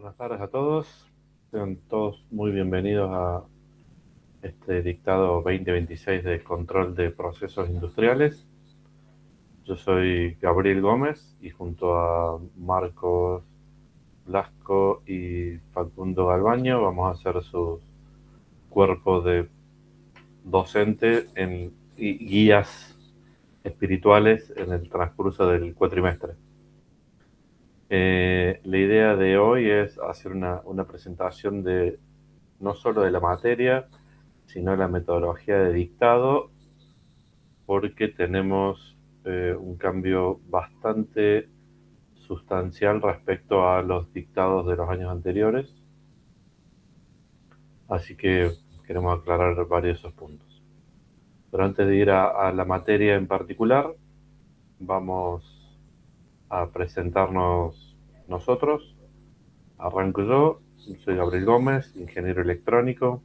Buenas tardes a todos. Sean todos muy bienvenidos a este dictado 2026 de control de procesos industriales. Yo soy Gabriel Gómez y junto a Marcos Blasco y Facundo Galbaño vamos a hacer su cuerpo de docente y guías espirituales en el transcurso del cuatrimestre. La idea de hoy es hacer una presentación de no solo de la materia, sino la metodología de dictado, porque tenemos un cambio bastante sustancial respecto a los dictados de los años anteriores. Así que queremos aclarar varios de esos puntos. Pero antes de ir a la materia en particular, vamos a presentarnos nosotros. Arranco yo, soy Gabriel Gómez, ingeniero electrónico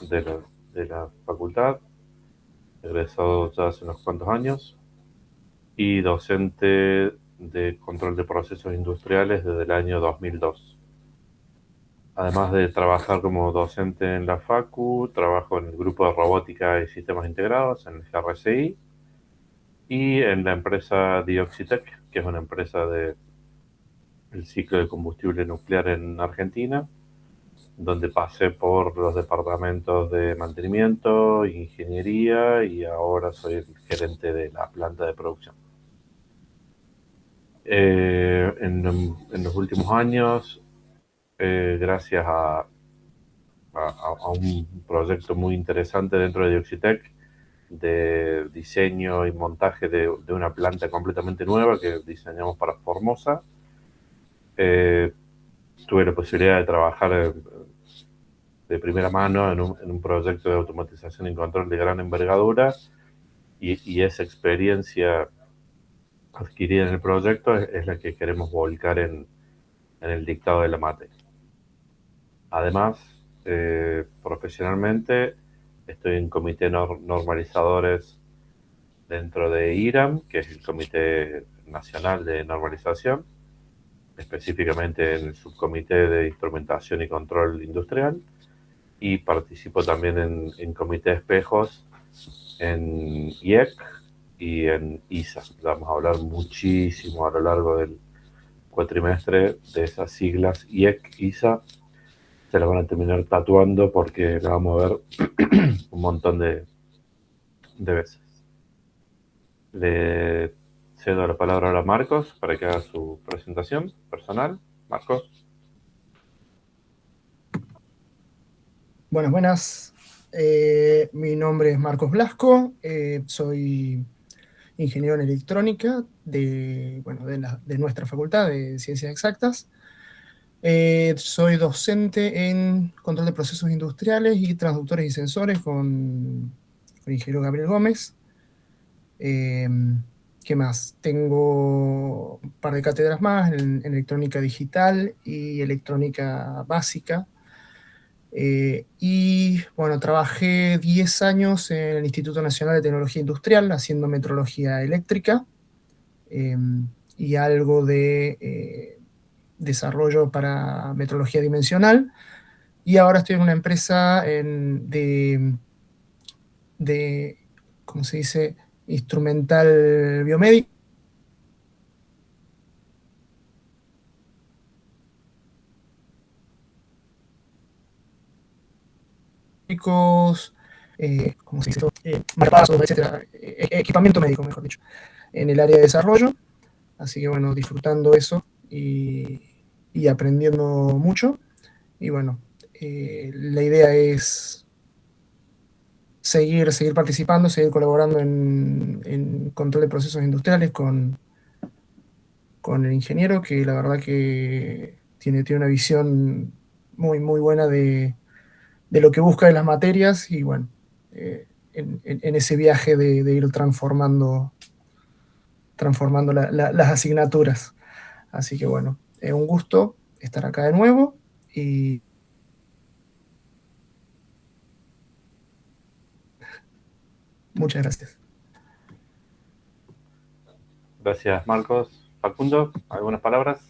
de la facultad, egresado ya hace unos cuantos años, y docente de control de procesos industriales desde el año 2002. Además de trabajar como docente en la Facu, trabajo en el grupo de robótica y sistemas integrados, en el GRCI, y en la empresa Dioxitec, que es una empresa del ciclo de combustible nuclear en Argentina, donde pasé por los departamentos de mantenimiento, ingeniería, y ahora soy el gerente de la planta de producción. En los últimos años, gracias a un proyecto muy interesante dentro de Dioxitec de diseño y montaje de una planta completamente nueva que diseñamos para Formosa, tuve la posibilidad de trabajar de primera mano en un proyecto de automatización y control de gran envergadura, y esa experiencia adquirida en el proyecto es la que queremos volcar en el dictado de la materia. Además, profesionalmente, estoy en comité normalizadores dentro de IRAM, que es el Comité Nacional de Normalización, específicamente en el subcomité de instrumentación y control industrial, y participo también en comité de espejos en IEC y en ISA. Vamos a hablar muchísimo a lo largo del cuatrimestre de esas siglas IEC, ISA. Se la van a terminar tatuando porque la vamos a ver un montón de veces. Le cedo la palabra ahora a Marcos para que haga su presentación personal. Marcos. Buenas, buenas. Mi nombre es Marcos Blasco, soy ingeniero en electrónica de nuestra facultad de Ciencias Exactas. Soy docente en control de procesos industriales y transductores y sensores con ingeniero Gabriel Gómez. ¿Qué más? Tengo un par de cátedras más en electrónica digital y electrónica básica. Y bueno, trabajé 10 años en el Instituto Nacional de Tecnología Industrial haciendo metrología eléctrica eh, y algo de desarrollo para metrología dimensional. Y ahora estoy en una empresa de, ¿cómo se dice? Instrumental biomédico. ¿Cómo se dice? Marcapasos, etcétera, equipamiento médico, mejor dicho, en el área de desarrollo. Así que bueno, disfrutando eso y aprendiendo mucho. Y bueno, la idea es seguir participando, seguir colaborando en control de procesos industriales con el ingeniero, que la verdad que tiene una visión muy buena de lo que busca de las materias y bueno, en ese viaje de ir transformando las asignaturas. Así que bueno, es un gusto estar acá de nuevo y muchas gracias. Gracias, Marcos. Facundo, ¿algunas palabras?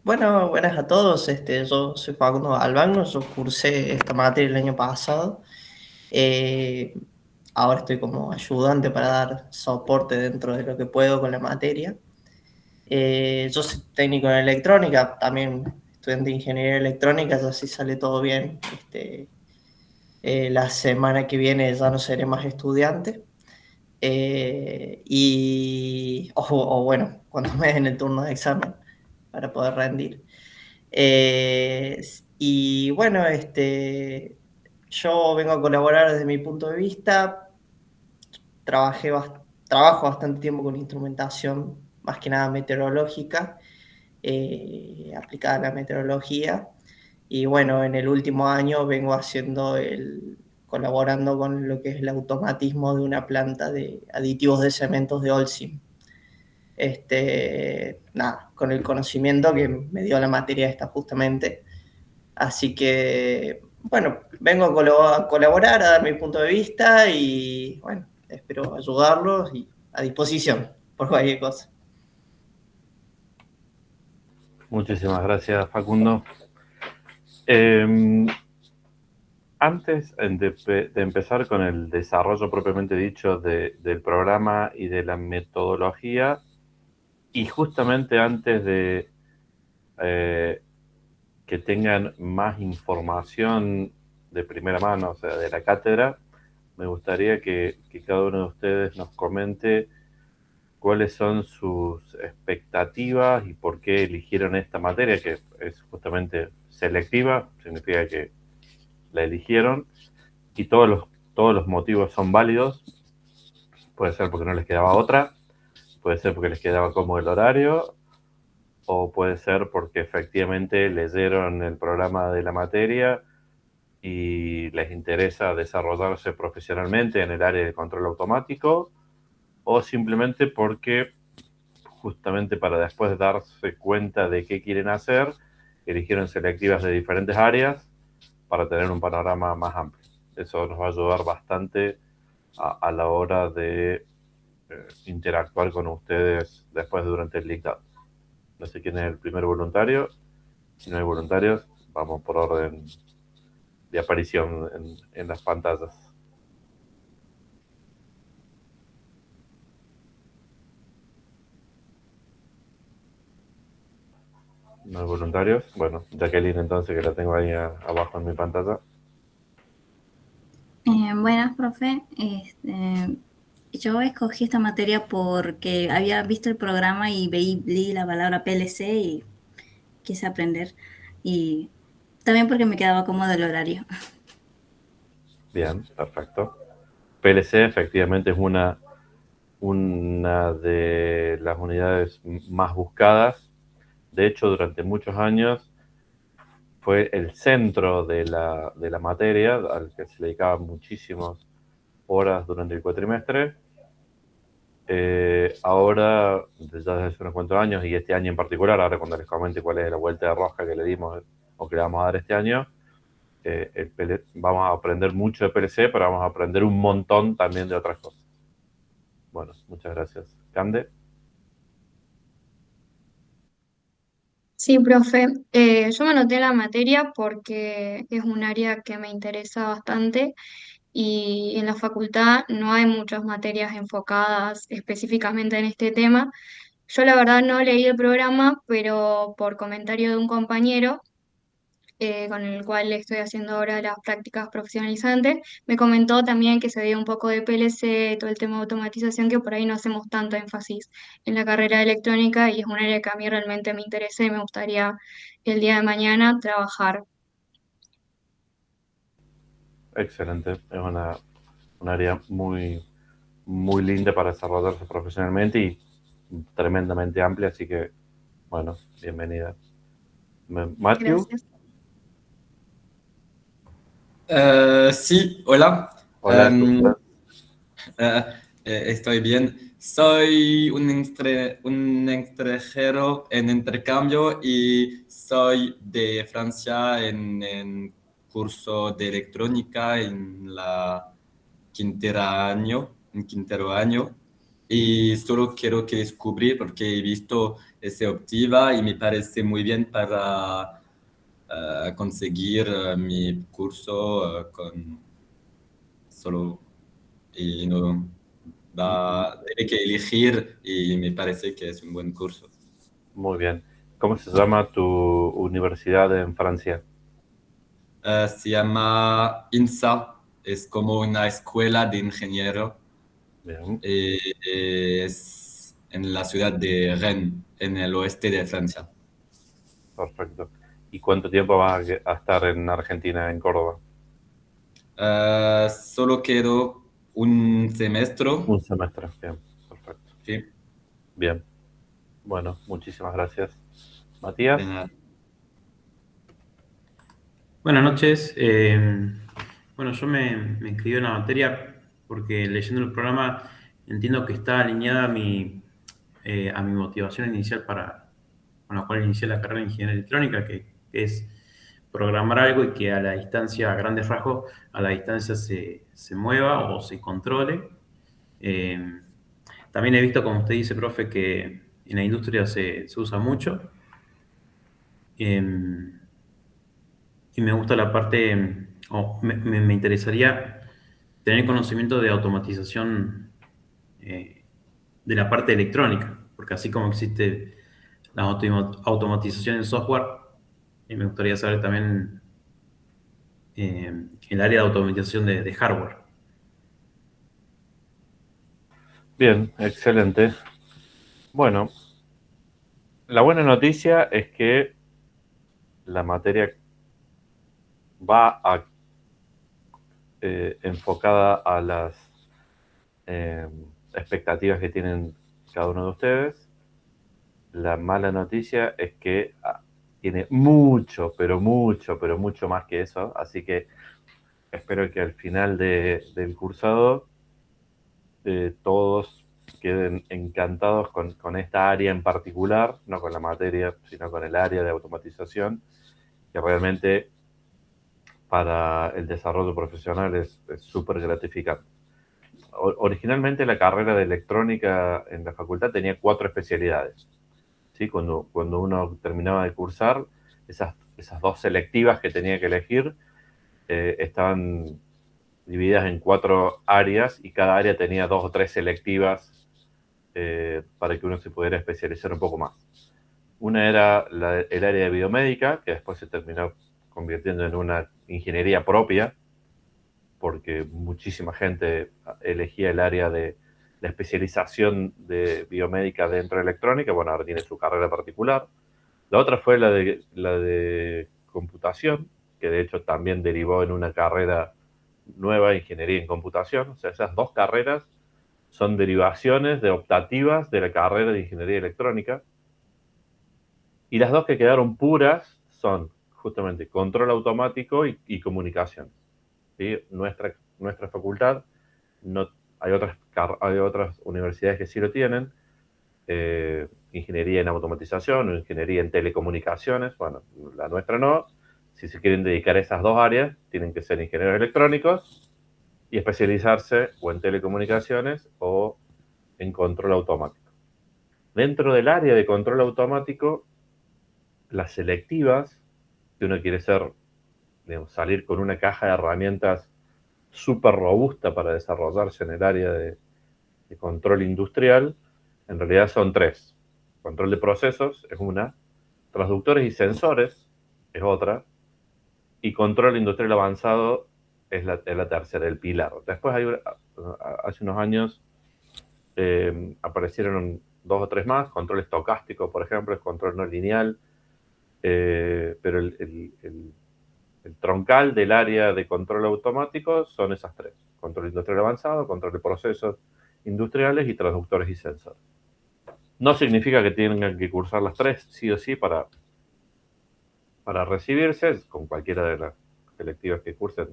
Buenas a todos. Yo soy Facundo Albano, yo cursé esta materia el año pasado. Eh, Ahora estoy como ayudante para dar soporte dentro de lo que puedo con la materia. Yo soy técnico en electrónica, también estudiante de ingeniería electrónica, ya si sale todo bien. La semana que viene ya no seré más estudiante. O bueno, cuando me den el turno de examen para poder rendir. Eh, y bueno, yo vengo a colaborar desde mi punto de vista. Trabajo bastante tiempo con instrumentación, más que nada meteorológica, aplicada a la meteorología. Y bueno, en el último año vengo colaborando con lo que es el automatismo de una planta de aditivos de cementos de Holcim. Nada, con el conocimiento que me dio la materia esta justamente. Así que, bueno, vengo a colaborar, a dar mi punto de vista y, bueno, espero ayudarlos y a disposición por cualquier cosa. Muchísimas gracias, Facundo. Eh, Antes de empezar con el desarrollo propiamente dicho del programa y de la metodología, y justamente antes de que tengan más información de primera mano, o sea, de la cátedra, me gustaría que cada uno de ustedes nos comente cuáles son sus expectativas y por qué eligieron esta materia, que es justamente selectiva, significa que la eligieron, y todos los motivos son válidos. Puede ser porque no les quedaba otra, puede ser porque les quedaba cómodo el horario, o puede ser porque efectivamente leyeron el programa de la materia y les interesa desarrollarse profesionalmente en el área de control automático, o simplemente porque justamente para después darse cuenta de qué quieren hacer, eligieron selectivas de diferentes áreas para tener un panorama más amplio. Eso nos va a ayudar bastante a la hora de interactuar con ustedes después durante el dictado. No sé quién es el primer voluntario. Si no hay voluntarios, vamos por orden de aparición en las pantallas. No hay voluntarios. Bueno, Jacqueline entonces, que la tengo ahí abajo en mi pantalla. Buenas, profe. Yo escogí esta materia porque había visto el programa y leí la palabra PLC y quise aprender. Y también porque me quedaba cómodo el horario. Bien, perfecto. PLC efectivamente es una de las unidades más buscadas. De hecho, durante muchos años fue el centro de la materia, al que se le dedicaban muchísimas horas durante el cuatrimestre. Ahora, desde hace unos cuantos años, y este año en particular, ahora cuando les comente cuál es la vuelta de rosca que le dimos o que le vamos a dar este año, vamos a aprender mucho de PLC, pero vamos a aprender un montón también de otras cosas. Bueno, muchas gracias. Cande. Sí, profe. Yo me anoté la materia porque es un área que me interesa bastante y en la facultad no hay muchas materias enfocadas específicamente en este tema. Yo la verdad no leí el programa, pero por comentario de un compañero con el cual estoy haciendo ahora las prácticas profesionalizantes, me comentó también que se veía un poco de PLC, todo el tema de automatización, que por ahí no hacemos tanto énfasis en la carrera de electrónica y es un área que a mí realmente me interesa y me gustaría el día de mañana trabajar. Excelente. Es un área muy linda para desarrollarse profesionalmente y tremendamente amplia, así que, bueno, bienvenida. Matthew. Gracias. Sí, hola. Hola, ¿cómo estás? Estoy bien. Soy un extranjero en intercambio y soy de Francia en curso de electrónica en quintero año. y solo quiero que descubrir porque he visto ese Optiva y me parece muy bien para conseguir mi curso con solo y no tiene que elegir y me parece que es un buen curso. Muy bien. ¿Cómo se llama tu universidad en Francia? Se llama INSA, es como una escuela de ingeniero. Bien, Es en la ciudad de Rennes, en el oeste de Francia. perfecto. ¿Y cuánto tiempo vas a estar en Argentina, en Córdoba? Solo quedó un semestre. Un semestre. Bien, perfecto. Sí, Bien. Bueno, muchísimas gracias. de Matías. nada. Buenas noches. Bueno, yo me inscribí en la materia porque leyendo el programa entiendo que está alineada a mi motivación inicial con la cual inicié la carrera de ingeniería electrónica, que es programar algo y que a la distancia, a grandes rasgos, a la distancia se mueva o se controle. Eh, También he visto, como usted dice, profe, que en la industria se usa mucho. Eh, y me gusta la parte, o me interesaría tener conocimiento de automatización de la parte electrónica, porque así como existe la automatización en software, me gustaría saber también el área de automatización de hardware. Bien, excelente. Bueno, la buena noticia es que la materia va enfocada a las expectativas que tienen cada uno de ustedes. La mala noticia es que tiene mucho, pero mucho, pero mucho más que eso. Así que espero que al final del cursado todos queden encantados con esta área en particular, no con la materia, sino con el área de automatización, que realmente para el desarrollo profesional es súper gratificante. Originalmente la carrera de electrónica en la facultad tenía 4 especialidades. ¿Sí? Cuando uno terminaba de cursar, esas 2 selectivas que tenía que elegir estaban divididas en 4 áreas y cada área tenía 2 o 3 selectivas para que uno se pudiera especializar un poco más. Una era el área de biomédica, que después se terminó convirtiendo en una ingeniería propia, porque muchísima gente elegía el área de la especialización de biomédica dentro de electrónica. Bueno, ahora tiene su carrera particular. La otra fue la de computación, que de hecho también derivó en una carrera nueva, ingeniería en computación. O sea, esas 2 carreras son derivaciones de optativas de la carrera de ingeniería electrónica. Y las 2 que quedaron puras son justamente control automático y comunicación. ¿Sí? Nuestra facultad, no, hay otras universidades que sí lo tienen, ingeniería en automatización o ingeniería en telecomunicaciones. Bueno, la nuestra no. Si se quieren dedicar a esas 2 áreas, tienen que ser ingenieros electrónicos y especializarse o en telecomunicaciones o en control automático. Dentro del área de control automático, las selectivas, si uno quiere salir con una caja de herramientas súper robusta para desarrollarse en el área de control industrial, en realidad son 3. Control de procesos es una, transductores y sensores es otra, y control industrial avanzado es la tercera, el pilar. Después hace unos años aparecieron 2 o 3 más, control estocástico, por ejemplo, es control no lineal, pero el troncal del área de control automático son esas 3. Control industrial avanzado, control de procesos industriales y transductores y sensores. No significa que tengan que cursar las 3 sí o sí para recibirse. Con cualquiera de las selectivas que cursen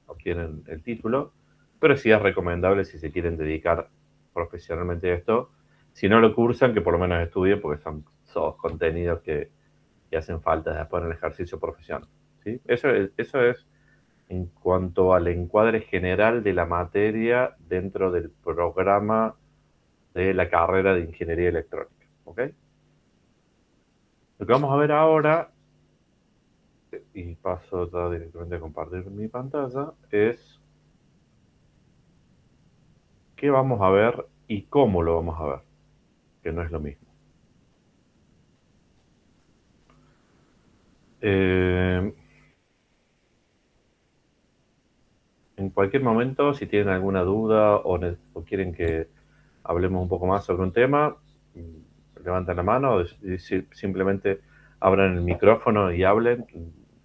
obtienen el título, pero sí es recomendable si se quieren dedicar profesionalmente a esto. Si no lo cursan, que por lo menos estudien, porque son contenidos que hacen falta después en el ejercicio profesional. ¿Sí? Eso es en cuanto al encuadre general de la materia dentro del programa de la carrera de Ingeniería Electrónica. ¿Ok? Lo que vamos a ver ahora, y paso ya directamente a compartir mi pantalla, es qué vamos a ver y cómo lo vamos a ver, que no es lo mismo. En cualquier momento, si tienen alguna duda o quieren que hablemos un poco más sobre un tema, levanten la mano y simplemente abran el micrófono y hablen.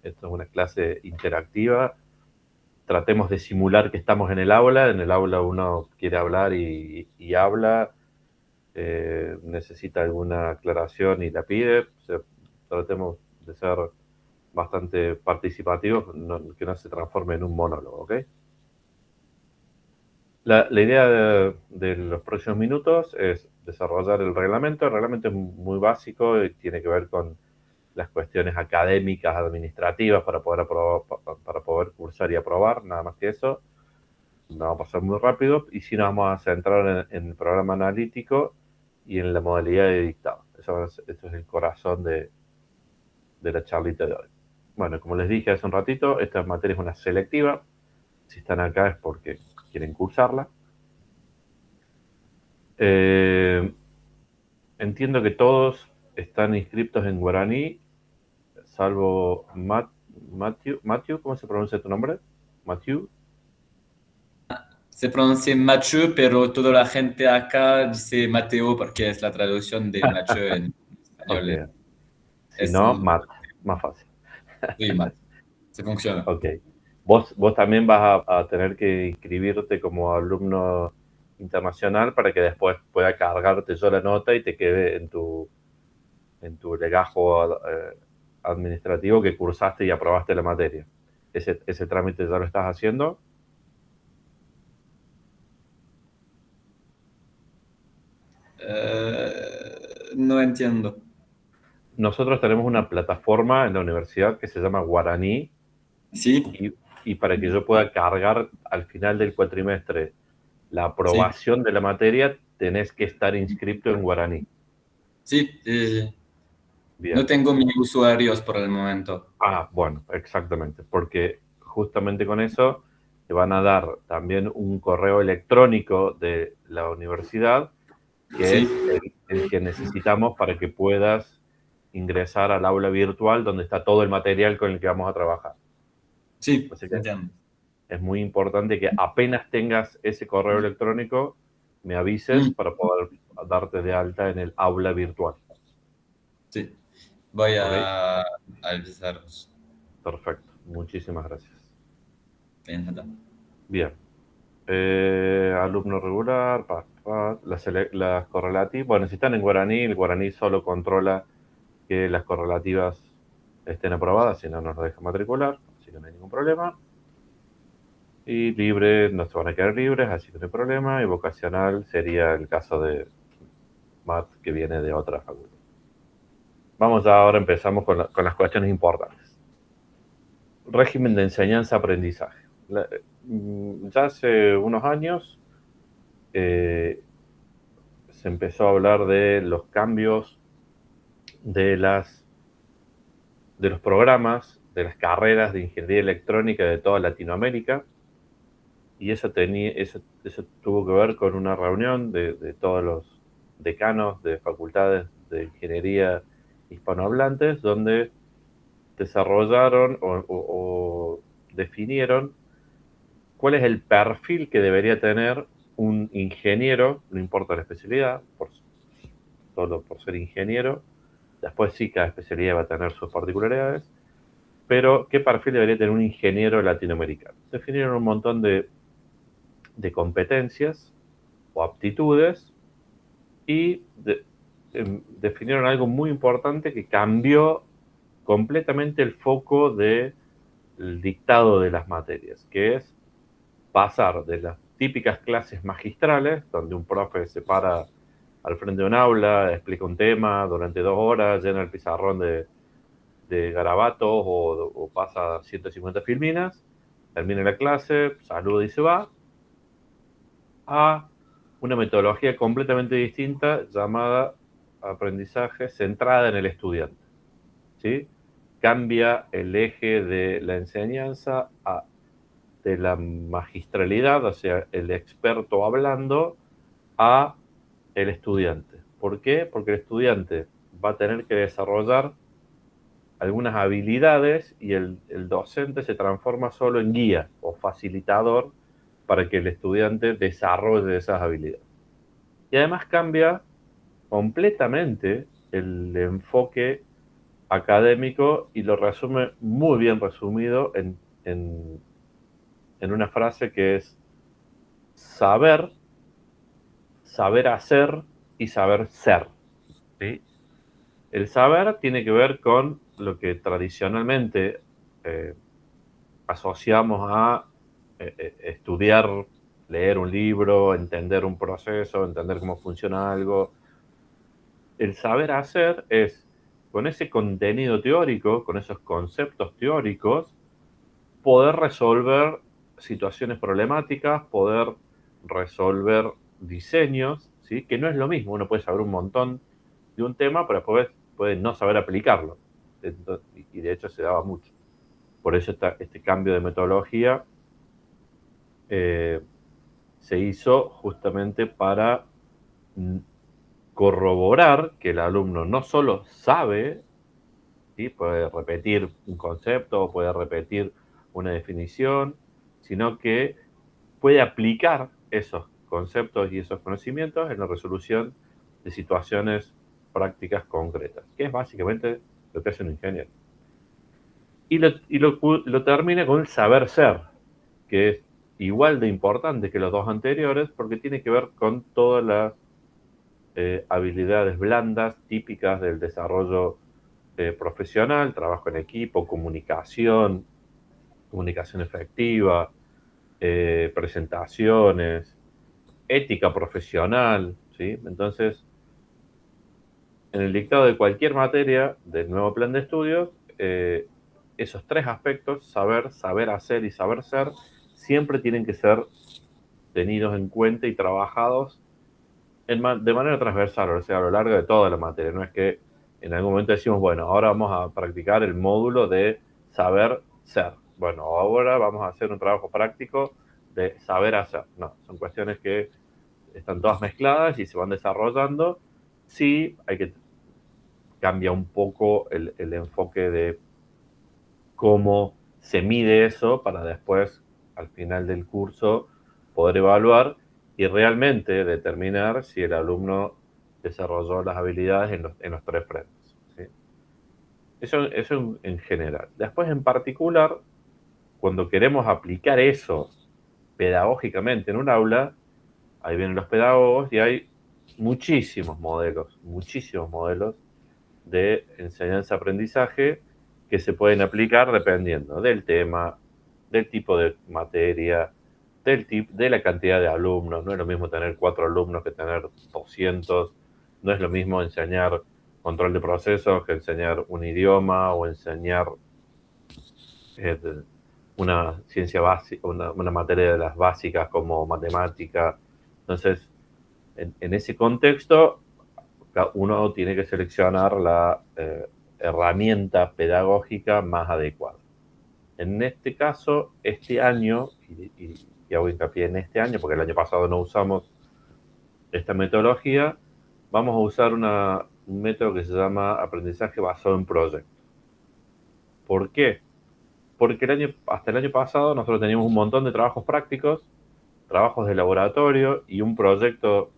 Esto es una clase interactiva. Tratemos de simular que estamos en el aula. En el aula uno quiere hablar y habla. Necesita alguna aclaración y la pide. O sea, tratemos de ser bastante participativos, que no se transforme en un monólogo, ¿ok? La idea de los próximos minutos es desarrollar el reglamento. El reglamento es muy básico y tiene que ver con las cuestiones académicas, administrativas para poder cursar y aprobar, nada más que eso. No va a pasar muy rápido y sí nos vamos a centrar en el programa analítico y en la modalidad de dictado. Esto es el corazón de la charlita de hoy. Bueno, como les dije hace un ratito, esta materia es una selectiva. Si están acá es porque quieren cursarla. Entiendo que todos están inscritos en guaraní, salvo Matthew, ¿cómo se pronuncia tu nombre? Matthew. Se pronuncia Mathieu, pero toda la gente acá dice Mateo porque es la traducción de Mathieu en español. Okay. Si no, Matt, más fácil. Sí, Matt. Se funciona. Ok. Vos también vas a tener que inscribirte como alumno internacional para que después pueda cargarte yo la nota y te quede en tu legajo administrativo que cursaste y aprobaste la materia. Ese trámite ya lo estás haciendo. No entiendo. Nosotros tenemos una plataforma en la universidad que se llama Guaraní. Sí. Y para que yo pueda cargar al final del cuatrimestre la aprobación de la materia, tenés que estar inscrito en Guaraní. Sí. Bien. No tengo mis usuarios por el momento. Bueno, exactamente, porque justamente con eso te van a dar también un correo electrónico de la universidad, que es el que necesitamos para que puedas ingresar al aula virtual donde está todo el material con el que vamos a trabajar. Sí, entiendo. Es muy importante que apenas tengas ese correo electrónico, me avises para poder darte de alta en el aula virtual. Sí, voy a avisaros. Perfecto, muchísimas gracias. Bien. Alumno regular, las correlativas. Bueno, si están en guaraní, el guaraní solo controla que las correlativas estén aprobadas, si no nos deja matricular, así que no hay ningún problema. Y libre, no se van a quedar libres, así que no hay problema. Y vocacional sería el caso de Matt, que viene de otra facultad. Ahora empezamos con las cuestiones importantes. Régimen de enseñanza-aprendizaje. Ya hace unos años se empezó a hablar de los cambios de los programas, de las carreras de ingeniería electrónica de toda Latinoamérica. Y eso tuvo que ver con una reunión de todos los decanos de facultades de ingeniería hispanohablantes, donde desarrollaron o definieron cuál es el perfil que debería tener un ingeniero, no importa la especialidad, solo por ser ingeniero. Después sí, cada especialidad va a tener sus particularidades, pero ¿qué perfil debería tener un ingeniero latinoamericano? Definieron un montón de competencias o aptitudes y definieron algo muy importante que cambió completamente el foco del dictado de las materias, que es pasar de las típicas clases magistrales, donde un profe se para al frente de un aula, explica un tema durante 2 horas, llena el pizarrón de garabatos o pasa 150 filminas, termina la clase, saluda y se va, a una metodología completamente distinta llamada aprendizaje centrada en el estudiante, ¿sí? Cambia el eje de la enseñanza de la magistralidad, o sea, el experto hablando, a el estudiante. ¿Por qué? Porque el estudiante va a tener que desarrollar algunas habilidades y el docente se transforma solo en guía o facilitador para que el estudiante desarrolle esas habilidades. Y además cambia completamente el enfoque académico y lo resume muy bien resumido en una frase que es saber hacer y saber ser, ¿sí? El saber tiene que ver con lo que tradicionalmente asociamos a estudiar, leer un libro, entender un proceso, entender cómo funciona algo. El saber hacer es, con ese contenido teórico, con esos conceptos teóricos, poder resolver situaciones problemáticas, poder resolver diseños, ¿sí? Que no es lo mismo. Uno puede saber un montón de un tema, pero después puede no saber aplicarlo. Y de hecho se daba mucho. Por eso este cambio de metodología se hizo justamente para corroborar que el alumno no solo sabe, ¿sí? Puede repetir un concepto o puede repetir una definición, sino que puede aplicar esos conceptos y esos conocimientos en la resolución de situaciones prácticas concretas, que es básicamente lo que hace un ingeniero. Y lo termina con el saber ser, que es igual de importante que los dos anteriores porque tiene que ver con todas las habilidades blandas típicas del desarrollo profesional, trabajo en equipo, comunicación efectiva, presentaciones, ética profesional, ¿sí? Entonces, en el dictado de cualquier materia del nuevo plan de estudios, esos tres aspectos, saber hacer y saber ser, siempre tienen que ser tenidos en cuenta y trabajados de manera transversal, o sea, a lo largo de toda la materia. No es que en algún momento decimos, bueno, ahora vamos a practicar el módulo de saber ser. Bueno, ahora vamos a hacer un trabajo práctico de saber hacer. No, son cuestiones que están todas mezcladas y se van desarrollando. Sí, cambia un poco el enfoque de cómo se mide eso para después, al final del curso, poder evaluar y realmente determinar si el alumno desarrolló las habilidades en los tres frentes, ¿sí? Eso en general. Después, en particular, cuando queremos aplicar eso pedagógicamente en un aula, ahí vienen los pedagogos y hay muchísimos modelos de enseñanza-aprendizaje que se pueden aplicar dependiendo del tema, del tipo de materia, de la cantidad de alumnos. No es lo mismo tener 4 alumnos que tener 200. No es lo mismo enseñar control de procesos que enseñar un idioma o enseñar una ciencia básica, una materia de las básicas como matemática. Entonces, en ese contexto, uno tiene que seleccionar la herramienta pedagógica más adecuada. En este caso, este año, y hago hincapié en este año, porque el año pasado no usamos esta metodología, vamos a usar un método que se llama aprendizaje basado en proyectos. ¿Por qué? Porque hasta el año pasado nosotros teníamos un montón de trabajos prácticos, trabajos de laboratorio y un proyecto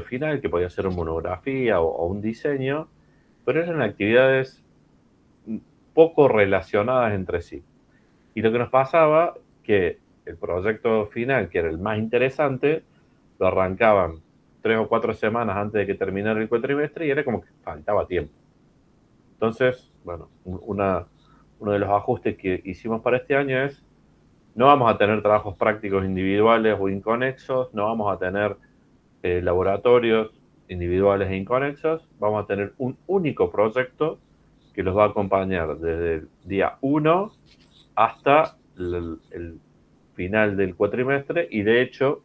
final que podía ser una monografía o un diseño, pero eran actividades poco relacionadas entre sí. Y lo que nos pasaba, que el proyecto final, que era el más interesante, lo arrancaban 3 o 4 semanas antes de que terminara el cuatrimestre y era como que faltaba tiempo. Entonces, bueno, uno de los ajustes que hicimos para este año es, no vamos a tener trabajos prácticos individuales o inconexos, no vamos a tener laboratorios individuales e inconexos, vamos a tener un único proyecto que los va a acompañar desde el día 1 hasta el final del cuatrimestre, y de hecho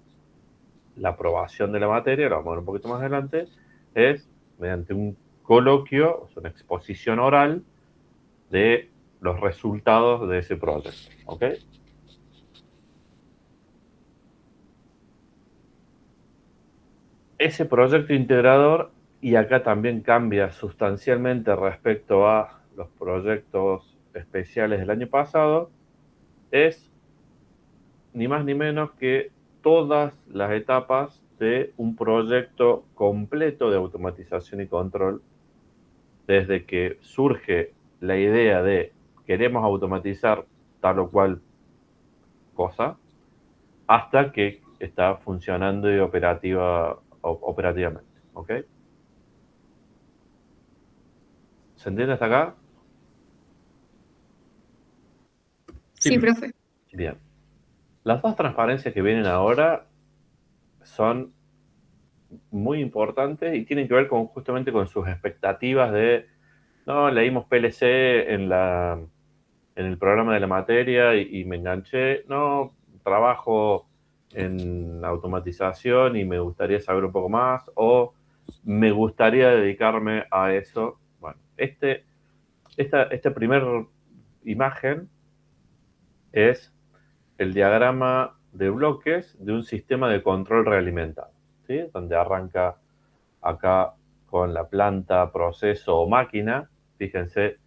la aprobación de la materia, lo vamos a ver un poquito más adelante, es mediante un coloquio, o sea, una exposición oral de los resultados de ese proyecto. ¿Ok? Ese proyecto integrador, y acá también cambia sustancialmente respecto a los proyectos especiales del año pasado, es ni más ni menos que todas las etapas de un proyecto completo de automatización y control, desde que surge la idea de queremos automatizar tal o cual cosa, hasta que está funcionando y operativamente. ¿Ok? ¿Se entiende hasta acá? Sí, profe. Bien. Las dos transparencias que vienen ahora son muy importantes y tienen que ver justamente con sus expectativas de, no, leímos PLC en el programa de la materia y me enganché, no, trabajo en automatización y me gustaría saber un poco más, o me gustaría dedicarme a eso. Bueno, esta primera imagen es el diagrama de bloques de un sistema de control realimentado, ¿sí? Donde arranca acá con la planta, proceso o máquina. Fíjense,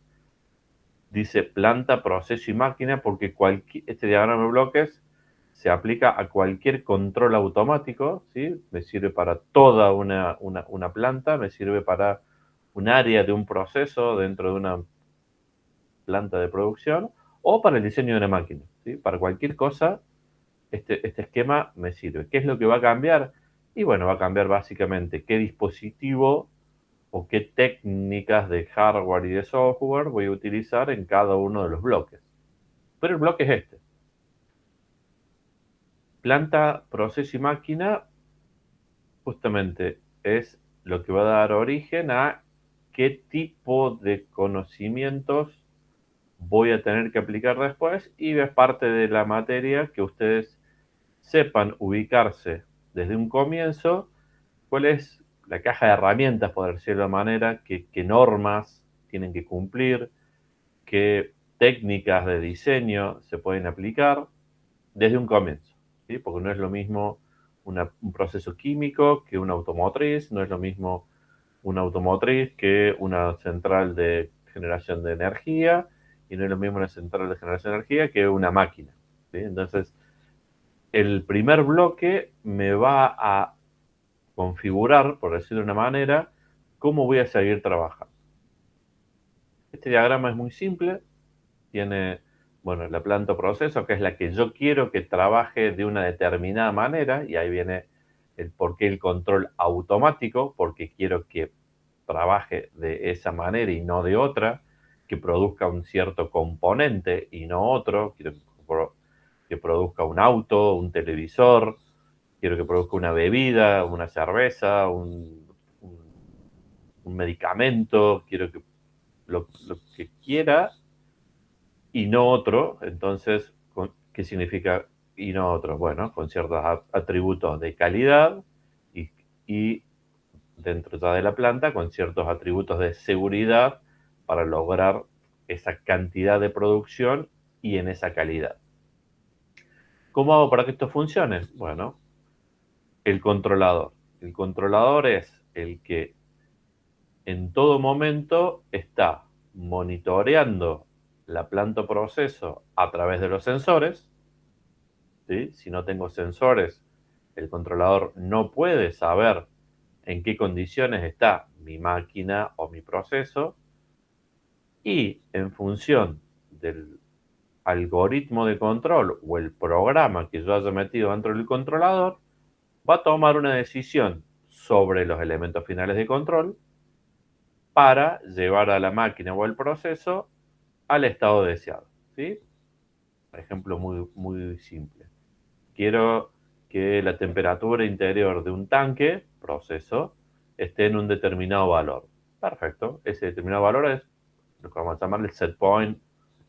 dice planta, proceso y máquina porque este diagrama de bloques se aplica a cualquier control automático, ¿sí? Me sirve para toda una planta, me sirve para un área de un proceso dentro de una planta de producción, o para el diseño de una máquina, ¿sí? Para cualquier cosa, este esquema me sirve. ¿Qué es lo que va a cambiar? Y bueno, va a cambiar básicamente qué dispositivo o qué técnicas de hardware y de software voy a utilizar en cada uno de los bloques. Pero el bloque es este. Planta, proceso y máquina justamente es lo que va a dar origen a qué tipo de conocimientos voy a tener que aplicar después, y es parte de la materia que ustedes sepan ubicarse desde un comienzo cuál es la caja de herramientas, por decirlo de manera, qué normas tienen que cumplir, qué técnicas de diseño se pueden aplicar desde un comienzo, ¿sí? Porque no es lo mismo un proceso químico que una automotriz, no es lo mismo una automotriz que una central de generación de energía, y no es lo mismo una central de generación de energía que una máquina, ¿sí? Entonces, el primer bloque me va a configurar, por decirlo de una manera, cómo voy a seguir trabajando. Este diagrama es muy simple, tiene, bueno, la planta o proceso, que es la que yo quiero que trabaje de una determinada manera, y ahí viene el por qué el control automático, porque quiero que trabaje de esa manera y no de otra, que produzca un cierto componente y no otro, quiero que produzca un auto, un televisor, quiero que produzca una bebida, una cerveza, un medicamento, quiero que lo que quiera y no otro. Entonces, ¿qué significa y no otro? Bueno, con ciertos atributos de calidad y dentro ya de la planta con ciertos atributos de seguridad para lograr esa cantidad de producción y en esa calidad. ¿Cómo hago para que esto funcione? Bueno, el controlador. El controlador es el que en todo momento está monitoreando la planta o proceso a través de los sensores, ¿sí? Si no tengo sensores, el controlador no puede saber en qué condiciones está mi máquina o mi proceso, y en función del algoritmo de control o el programa que yo haya metido dentro del controlador, va a tomar una decisión sobre los elementos finales de control para llevar a la máquina o al proceso al estado deseado, ¿sí? Ejemplo muy simple. Quiero que la temperatura interior de un tanque, proceso, esté en un determinado valor. Perfecto. Ese determinado valor es lo que vamos a llamar el set point,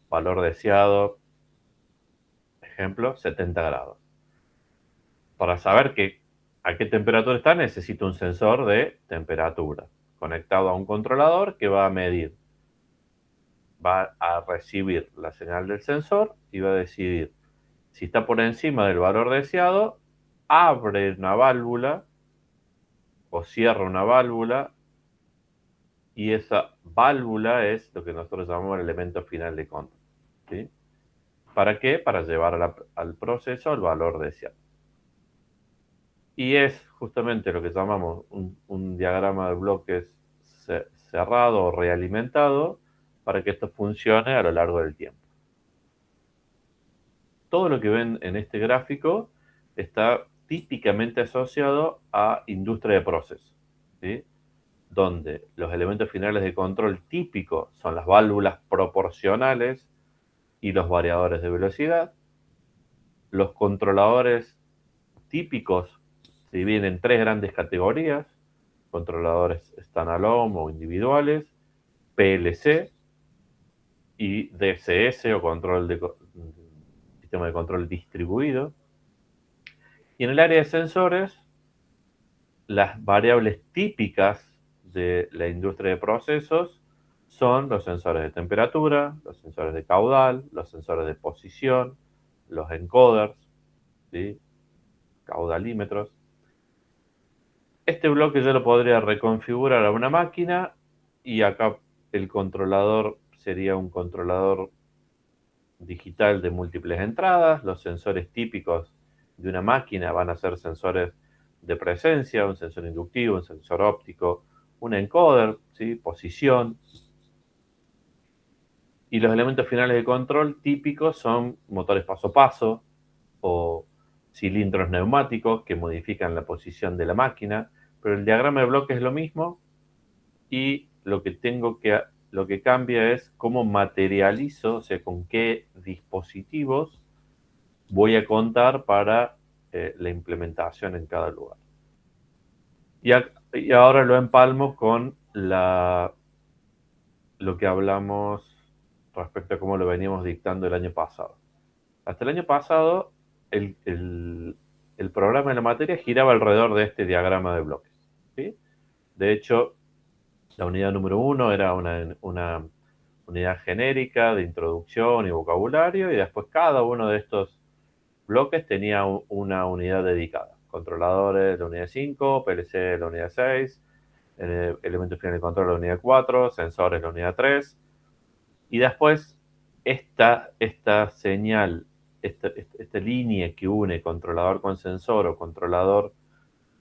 valor deseado. ejemplo, 70 grados. Para saber a qué temperatura está, necesito un sensor de temperatura conectado a un controlador que va a medir, va a recibir la señal del sensor y va a decidir si está por encima del valor deseado, abre una válvula o cierra una válvula, y esa válvula es lo que nosotros llamamos el elemento final de control, ¿sí? ¿Para qué? Para llevar al proceso el valor deseado. Y es justamente lo que llamamos un diagrama de bloques cerrado o realimentado para que esto funcione a lo largo del tiempo. Todo lo que ven en este gráfico está típicamente asociado a industria de procesos, ¿sí? Donde los elementos finales de control típicos son las válvulas proporcionales y los variadores de velocidad. Los controladores típicos se dividen en 3 grandes categorías: controladores standalone o individuales, PLC y DCS o sistema de control distribuido. Y en el área de sensores, las variables típicas de la industria de procesos son los sensores de temperatura, los sensores de caudal, los sensores de posición, los encoders, ¿sí? Caudalímetros. Este bloque yo lo podría reconfigurar a una máquina, y acá el controlador sería un controlador digital de múltiples entradas. Los sensores típicos de una máquina van a ser sensores de presencia, un sensor inductivo, un sensor óptico, un encoder, ¿sí? Posición. Y los elementos finales de control típicos son motores paso a paso o cilindros neumáticos que modifican la posición de la máquina, pero el diagrama de bloques es lo mismo, y lo que cambia es cómo materializo, o sea, con qué dispositivos voy a contar para la implementación en cada lugar. Y ahora lo empalmo con lo que hablamos respecto a cómo lo veníamos dictando el año pasado. Hasta el año pasado, el programa de la materia giraba alrededor de este diagrama de bloques, ¿sí? De hecho, la unidad número 1 era una unidad genérica de introducción y vocabulario, y después cada uno de estos bloques tenía una unidad dedicada. Controladores, la unidad 5, PLC, la unidad 6, elementos finales de control, la unidad 4, sensores, la unidad 3. Y después esta señal, esta línea que une controlador con sensor o controlador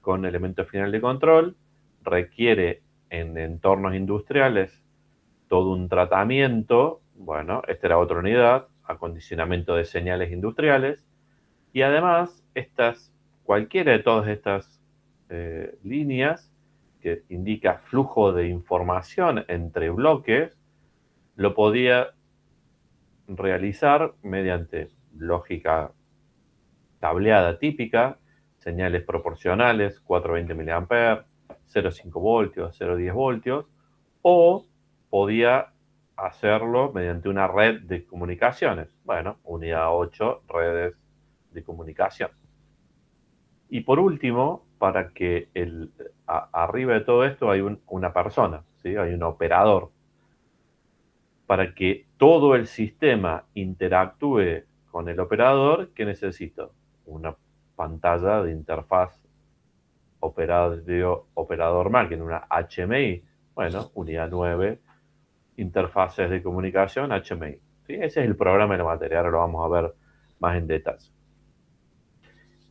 con elemento final de control requiere en entornos industriales todo un tratamiento. Bueno, esta era otra unidad, acondicionamiento de señales industriales. Y además, cualquiera de todas estas líneas que indica flujo de información entre bloques, lo podía realizar mediante lógica tableada típica, señales proporcionales, 420 mA, 0,5 voltios, 0,10 voltios, o podía hacerlo mediante una red de comunicaciones. Bueno, unidad 8, redes de comunicación. Y por último, para que arriba de todo esto hay una persona, ¿sí? Hay un operador. Para que todo el sistema interactúe con el operador, ¿qué necesito? Una pantalla de interfaz operador-máquina, una HMI. Bueno, unidad 9, interfaces de comunicación HMI, ¿sí? Ese es el programa de la materia, ahora lo vamos a ver más en detalle.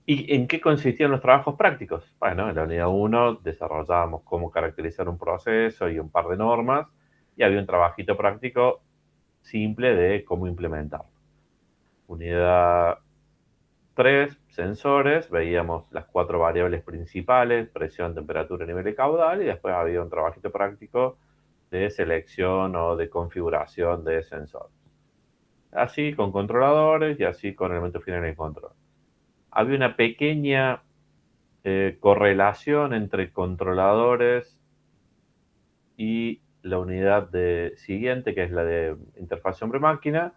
¿Y en qué consistían los trabajos prácticos? Bueno, en la unidad 1 desarrollábamos cómo caracterizar un proceso y un par de normas, y había un trabajito práctico simple de cómo implementarlo. Unidad 3, sensores, veíamos las 4 variables principales: presión, temperatura, nivel de caudal, y después había un trabajito práctico de selección o de configuración de sensores. Así con controladores y así con elementos finales de control. Había una pequeña correlación entre controladores y la unidad siguiente, que es la de interfaz hombre-máquina,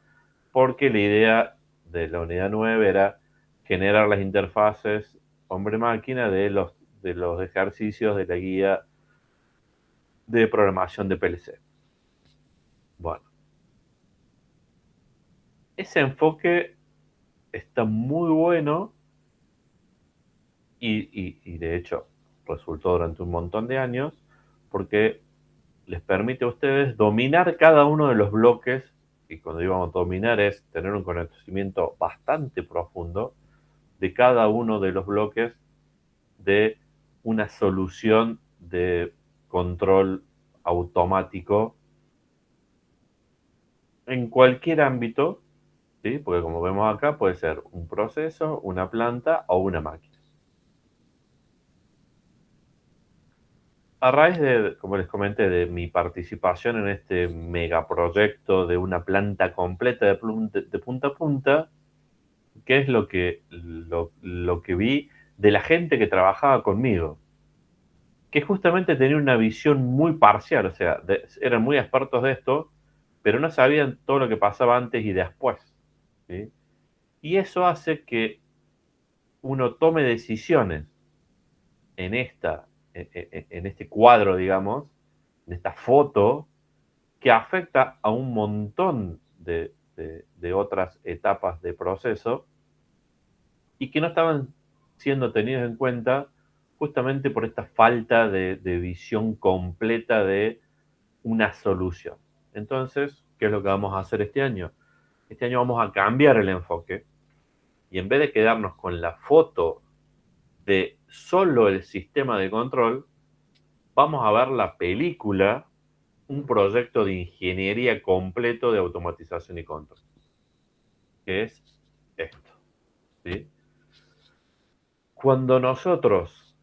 porque la idea de la unidad 9 era generar las interfaces hombre-máquina de los ejercicios de la guía de programación de PLC. Bueno, ese enfoque está muy bueno y de hecho resultó durante un montón de años porque les permite a ustedes dominar cada uno de los bloques, y cuando digamos dominar es tener un conocimiento bastante profundo de cada uno de los bloques de una solución de control automático en cualquier ámbito, ¿sí? Porque como vemos acá puede ser un proceso, una planta o una máquina. A raíz de, como les comenté, de mi participación en este megaproyecto de una planta completa de punta a punta, ¿qué es lo que vi de la gente que trabajaba conmigo? Que justamente tenía una visión muy parcial, o sea, eran muy expertos de esto, pero no sabían todo lo que pasaba antes y después, ¿sí? Y eso hace que uno tome decisiones en este cuadro, digamos, en esta foto, que afecta a un montón de otras etapas de proceso y que no estaban siendo tenidos en cuenta justamente por esta falta de visión completa de una solución. Entonces, ¿qué es lo que vamos a hacer este año? Este año vamos a cambiar el enfoque y en vez de quedarnos con la foto de solo el sistema de control, vamos a ver la película, un proyecto de ingeniería completo de automatización y control, que es esto, ¿sí? Cuando nosotros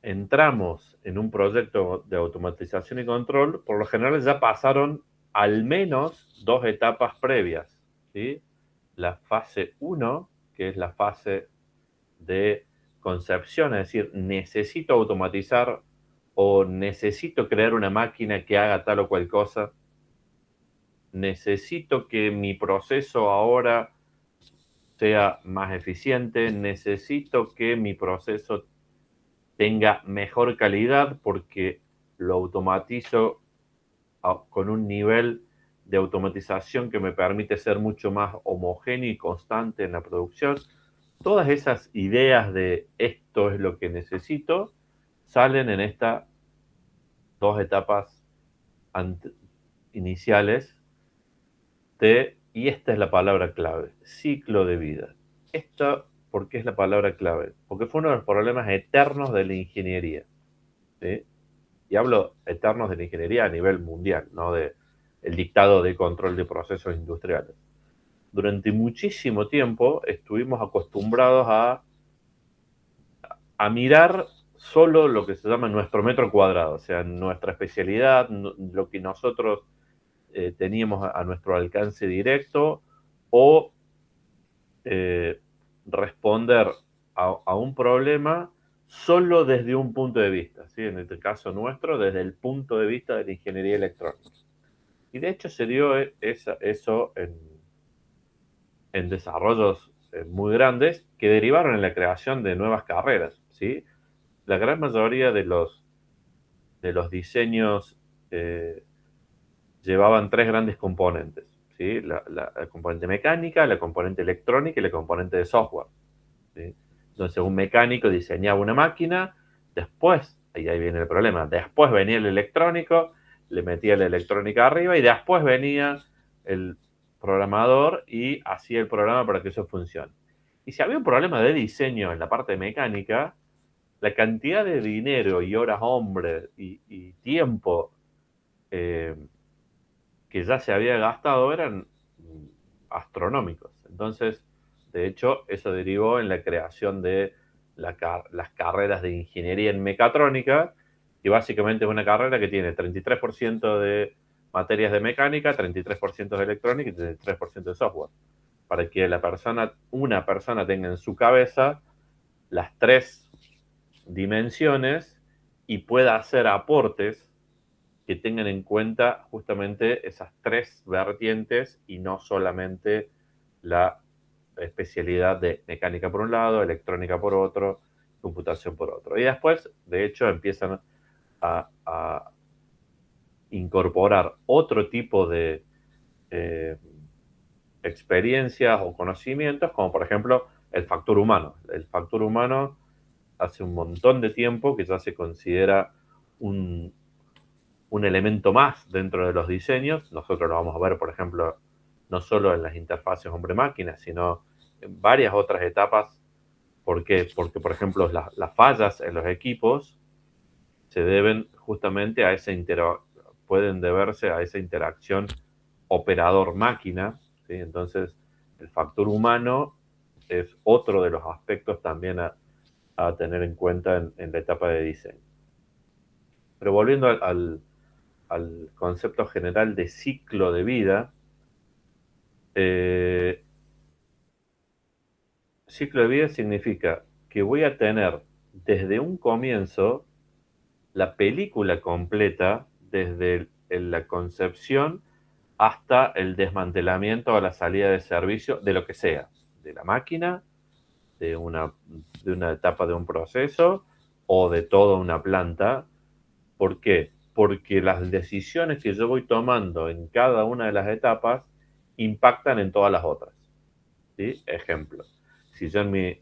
entramos en un proyecto de automatización y control, por lo general ya pasaron al menos 2 etapas previas, ¿sí? La fase 1, que es la fase de concepción, es decir, necesito automatizar o necesito crear una máquina que haga tal o cual cosa, necesito que mi proceso ahora sea más eficiente, necesito que mi proceso tenga mejor calidad porque lo automatizo con un nivel de automatización que me permite ser mucho más homogéneo y constante en la producción. Todas esas ideas de esto es lo que necesito salen en estas 2 etapas iniciales y esta es la palabra clave, ciclo de vida. Esta, ¿por qué es la palabra clave? Porque fue uno de los problemas eternos de la ingeniería, ¿sí? Y hablo eternos de la ingeniería a nivel mundial, no de el dictado de control de procesos industriales. Durante muchísimo tiempo estuvimos acostumbrados a mirar solo lo que se llama nuestro metro cuadrado, o sea, nuestra especialidad, lo que nosotros teníamos a nuestro alcance directo, o responder a un problema solo desde un punto de vista, ¿sí? En este caso nuestro, desde el punto de vista de la ingeniería electrónica. Y de hecho se dio eso en desarrollos muy grandes que derivaron en la creación de nuevas carreras, ¿sí? La gran mayoría de los diseños llevaban 3 grandes componentes, ¿sí? La componente mecánica, la componente electrónica y la componente de software, ¿sí? Entonces un mecánico diseñaba una máquina, después, y ahí viene el problema, después venía el electrónico, le metía la electrónica arriba y después venía el programador y hacía el programa para que eso funcione. Y si había un problema de diseño en la parte mecánica, la cantidad de dinero y horas hombre y tiempo que ya se había gastado eran astronómicos. Entonces, de hecho, eso derivó en la creación de las carreras de ingeniería en mecatrónica, que básicamente es una carrera que tiene 33% de materias de mecánica, 33% de electrónica y 33% de software, para que una persona tenga en su cabeza las 3 dimensiones y pueda hacer aportes que tengan en cuenta justamente esas 3 vertientes y no solamente la especialidad de mecánica por un lado, electrónica por otro, computación por otro. Y después, de hecho, empiezan a incorporar otro tipo de experiencias o conocimientos, como por ejemplo el factor humano. El factor humano hace un montón de tiempo que ya se considera un elemento más dentro de los diseños. Nosotros lo vamos a ver, por ejemplo, no solo en las interfaces hombre-máquina, sino en varias otras etapas. ¿Por qué? Porque, por ejemplo, las fallas en los equipos se deben justamente a pueden deberse a esa interacción operador-máquina, ¿sí? Entonces, el factor humano es otro de los aspectos también a tener en cuenta en la etapa de diseño. Pero volviendo al concepto general de ciclo de vida, ciclo de vida significa que voy a tener desde un comienzo la película completa, desde la concepción hasta el desmantelamiento o la salida de servicio de lo que sea, de la máquina, de una etapa de un proceso o de toda una planta. ¿Por qué? Porque las decisiones que yo voy tomando en cada una de las etapas impactan en todas las otras. ¿Sí? Ejemplo, si yo en mi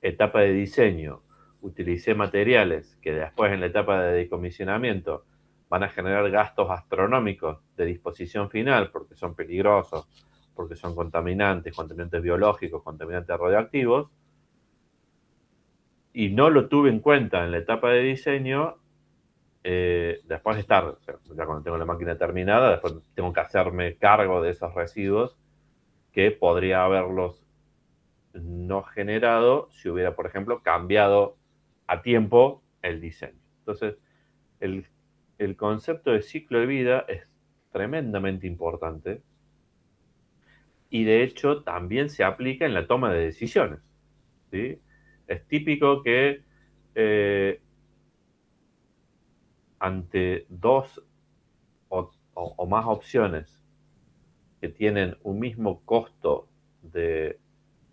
etapa de diseño utilicé materiales que después en la etapa de decomisionamiento van a generar gastos astronómicos de disposición final porque son peligrosos, porque son contaminantes biológicos, contaminantes radioactivos, y no lo tuve en cuenta en la etapa de diseño, después de estar, o sea, ya cuando tengo la máquina terminada, después tengo que hacerme cargo de esos residuos que podría haberlos no generado si hubiera, por ejemplo, cambiado a tiempo el diseño. Entonces, el concepto de ciclo de vida es tremendamente importante y de hecho también se aplica en la toma de decisiones, ¿sí? Es típico que ante dos o más opciones que tienen un mismo costo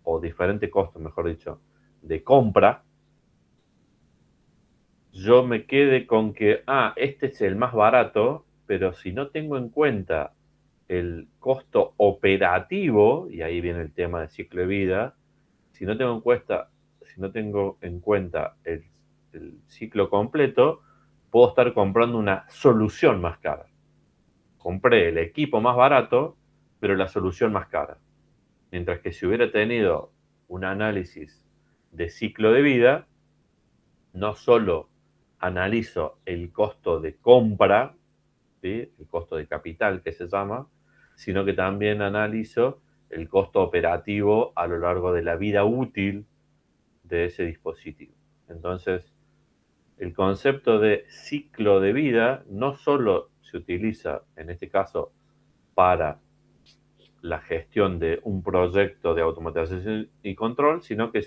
o diferente costo, mejor dicho, de compra, yo me quede con que, este es el más barato, pero si no tengo en cuenta el costo operativo, y ahí viene el tema de ciclo de vida, si no tengo en cuenta el ciclo completo, puedo estar comprando una solución más cara. Compré el equipo más barato, pero la solución más cara. Mientras que si hubiera tenido un análisis de ciclo de vida, no solo analizo el costo de compra, ¿sí? El costo de capital que se llama, sino que también analizo el costo operativo a lo largo de la vida útil de ese dispositivo. Entonces, el concepto de ciclo de vida no solo se utiliza, en este caso, para la gestión de un proyecto de automatización y control, sino que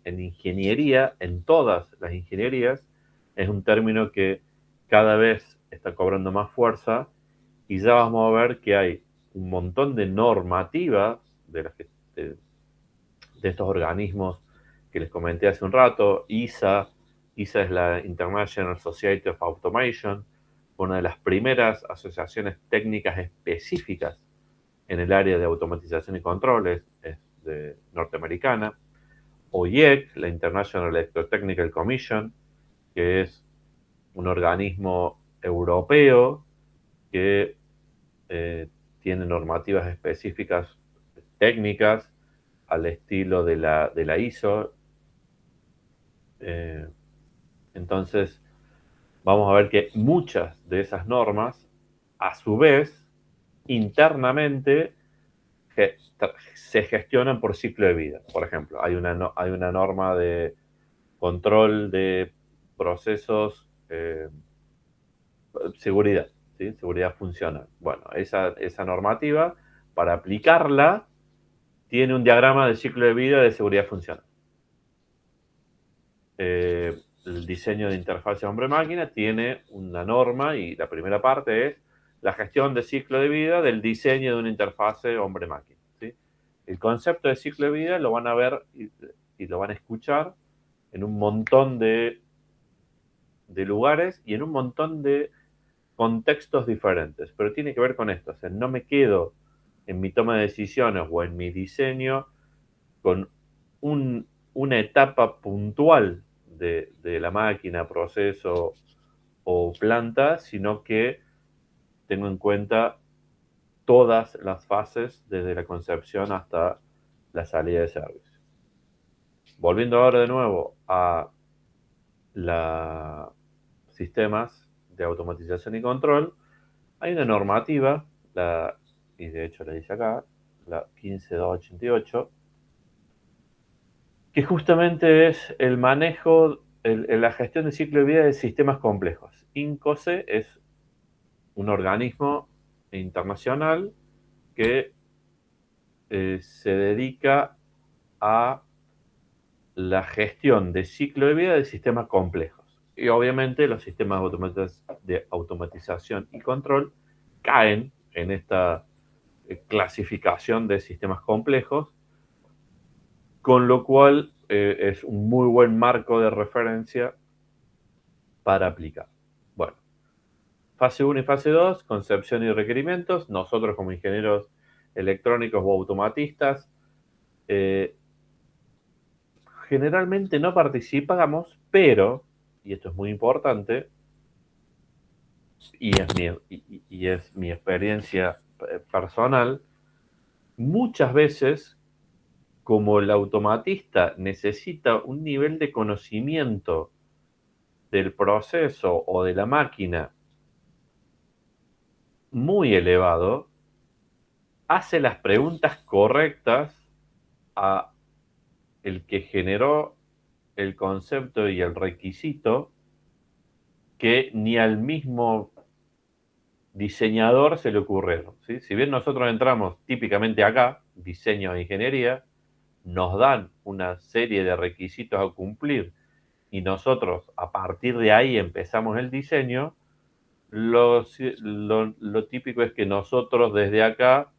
en ingeniería, en todas las ingenierías, es un término que cada vez está cobrando más fuerza y ya vamos a ver que hay un montón de normativas de estos organismos que les comenté hace un rato. ISA es la International Society of Automation, una de las primeras asociaciones técnicas específicas en el área de automatización y controles, es norteamericana. O IEC, la International Electrotechnical Commission, que es un organismo europeo que tiene normativas específicas técnicas al estilo de la ISO. Entonces, vamos a ver que muchas de esas normas, a su vez, internamente se gestionan por ciclo de vida. Por ejemplo, hay una norma de control de procesos, seguridad, ¿sí? Seguridad funcional. Bueno, esa normativa, para aplicarla, tiene un diagrama de ciclo de vida de seguridad funcional. El diseño de interfaz hombre-máquina tiene una norma y la primera parte es la gestión de ciclo de vida del diseño de una interfaz hombre-máquina, ¿sí? el concepto de ciclo de vida lo van a ver y lo van a escuchar en un montón de lugares y en un montón de contextos diferentes, pero tiene que ver con esto, o sea, no me quedo en mi toma de decisiones o en mi diseño con una etapa puntual de la máquina, proceso o planta, sino que tengo en cuenta todas las fases desde la concepción hasta la salida de servicio. Volviendo ahora de nuevo a los sistemas de automatización y control, hay una normativa, y de hecho la dice acá, la 15288, que justamente es el manejo, la gestión de ciclo de vida de sistemas complejos. INCOSE es un organismo internacional que se dedica a la gestión de ciclo de vida de sistemas complejos. Y obviamente los sistemas de automatización y control caen en esta clasificación de sistemas complejos, con lo cual es un muy buen marco de referencia para aplicar. Bueno, fase 1 y fase 2, concepción y requerimientos. Nosotros como ingenieros electrónicos o automatistas, generalmente no participamos, pero, y esto es muy importante, y es mi experiencia personal, muchas veces, como el automatista necesita un nivel de conocimiento del proceso o de la máquina muy elevado, hace las preguntas correctas a el que generó el concepto y el requisito que ni al mismo diseñador se le ocurrieron, ¿sí? Si bien nosotros entramos típicamente acá, diseño e ingeniería, nos dan una serie de requisitos a cumplir y nosotros a partir de ahí empezamos el diseño, lo típico es que nosotros desde acá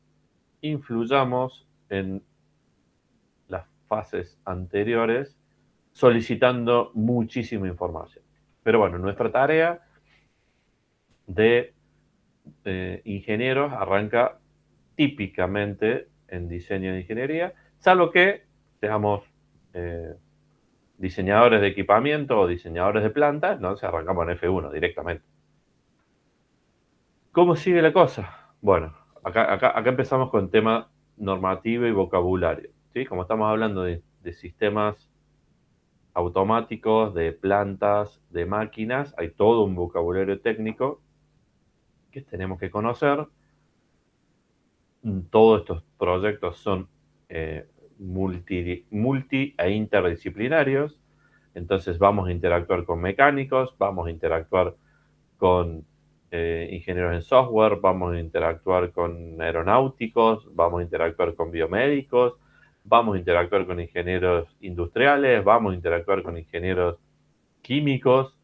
influyamos en las fases anteriores solicitando muchísima información. Pero bueno, nuestra tarea de ingenieros arranca típicamente en diseño de ingeniería, salvo que seamos diseñadores de equipamiento o diseñadores de planta, entonces arrancamos en F1 directamente. ¿Cómo sigue la cosa? Bueno, acá empezamos con tema normativo y vocabulario, ¿sí? Como estamos hablando de sistemas automáticos, de plantas, de máquinas, hay todo un vocabulario técnico que tenemos que conocer. Todos estos proyectos son multi e interdisciplinarios, entonces vamos a interactuar con mecánicos, vamos a interactuar con ingenieros en software, vamos a interactuar con aeronáuticos, vamos a interactuar con biomédicos, vamos a interactuar con ingenieros industriales, vamos a interactuar con ingenieros químicos,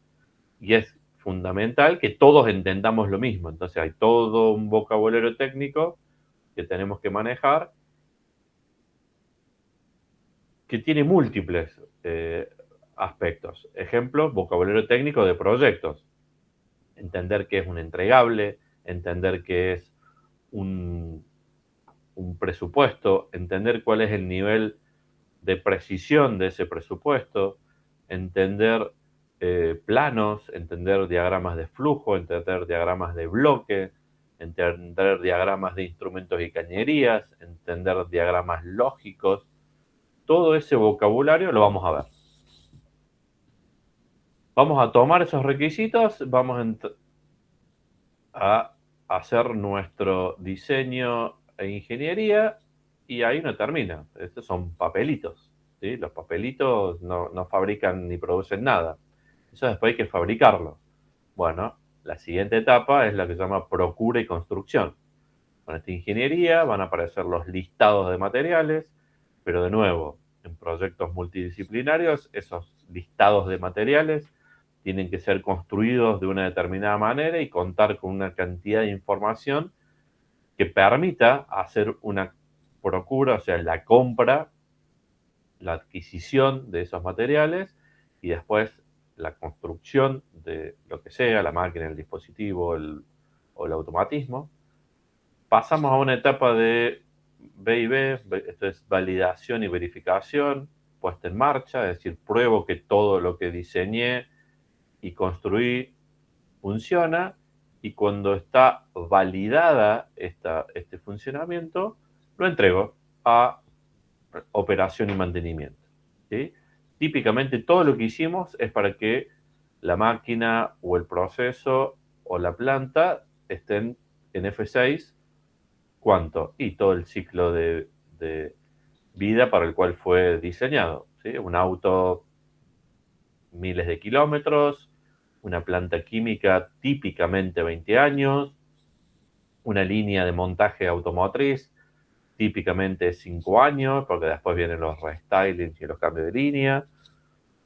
y es fundamental que todos entendamos lo mismo. Entonces hay todo un vocabulario técnico que tenemos que manejar, que tiene múltiples aspectos. Ejemplo, vocabulario técnico de proyectos. Entender qué es un entregable, entender qué es un presupuesto, entender cuál es el nivel de precisión de ese presupuesto, entender planos, entender diagramas de flujo, entender diagramas de bloque, entender diagramas de instrumentos y cañerías, entender diagramas lógicos. Todo ese vocabulario lo vamos a ver. Vamos a tomar esos requisitos, vamos a hacer nuestro diseño e ingeniería, y ahí no termina. Estos son papelitos, ¿sí? Los papelitos no fabrican ni producen nada. Eso después hay que fabricarlo. Bueno, la siguiente etapa es la que se llama procura y construcción. Con esta ingeniería van a aparecer los listados de materiales, pero de nuevo, en proyectos multidisciplinarios, esos listados de materiales tienen que ser construidos de una determinada manera y contar con una cantidad de información que permita hacer una procura, o sea, la compra, la adquisición de esos materiales y después la construcción de lo que sea, la máquina, el dispositivo o el automatismo. Pasamos a una etapa de V&V, esto es validación y verificación, puesta en marcha, es decir, pruebo que todo lo que diseñé y construí funciona, y cuando está validada este funcionamiento, lo entrego a operación y mantenimiento, ¿sí? Típicamente todo lo que hicimos es para que la máquina o el proceso o la planta estén en F6, ¿cuánto? Y todo el ciclo de vida para el cual fue diseñado, ¿sí? Un auto, miles de kilómetros, una planta química típicamente 20 años, una línea de montaje automotriz típicamente 5 años, porque después vienen los restylings y los cambios de línea,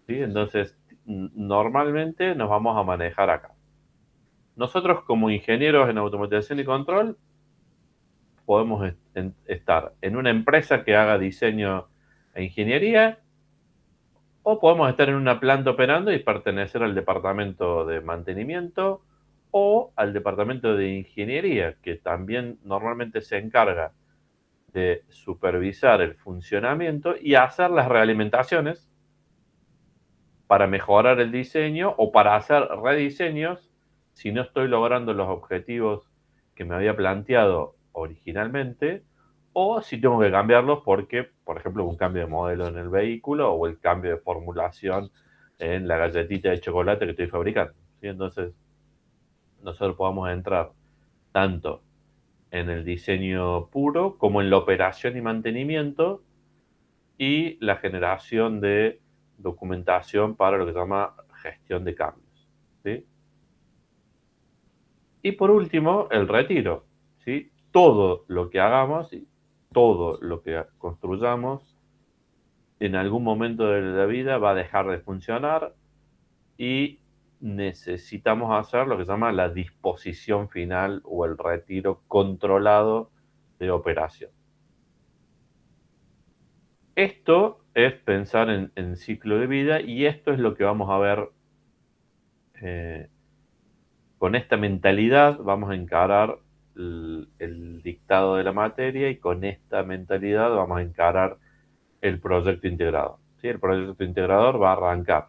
¿sí? Entonces, normalmente nos vamos a manejar acá. Nosotros como ingenieros en automatización y control podemos estar en una empresa que haga diseño e ingeniería, o podemos estar en una planta operando y pertenecer al departamento de mantenimiento o al departamento de ingeniería, que también normalmente se encarga de supervisar el funcionamiento y hacer las realimentaciones para mejorar el diseño o para hacer rediseños si no estoy logrando los objetivos que me había planteado originalmente, o si tengo que cambiarlos porque, por ejemplo, un cambio de modelo en el vehículo o el cambio de formulación en la galletita de chocolate que estoy fabricando, ¿sí? Entonces, nosotros podemos entrar tanto en el diseño puro como en la operación y mantenimiento y la generación de documentación para lo que se llama gestión de cambios, ¿sí? Y por último, el retiro, ¿sí? Todo lo que hagamos y todo lo que construyamos en algún momento de la vida va a dejar de funcionar y necesitamos hacer lo que se llama la disposición final o el retiro controlado de operación. Esto es pensar en ciclo de vida, y esto es lo que vamos a ver. Con esta mentalidad vamos a encarar el dictado de la materia, y con esta mentalidad vamos a encarar el proyecto integrador, ¿sí? El proyecto integrador va a arrancar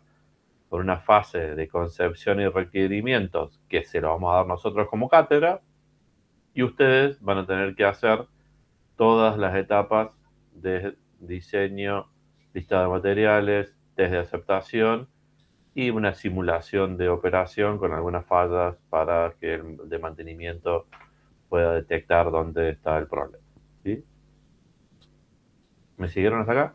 por una fase de concepción y requerimientos que se lo vamos a dar nosotros como cátedra, y ustedes van a tener que hacer todas las etapas de diseño, lista de materiales, test de aceptación y una simulación de operación con algunas fallas para que el de mantenimiento pueda detectar dónde está el problema, ¿sí? ¿Me siguieron hasta acá?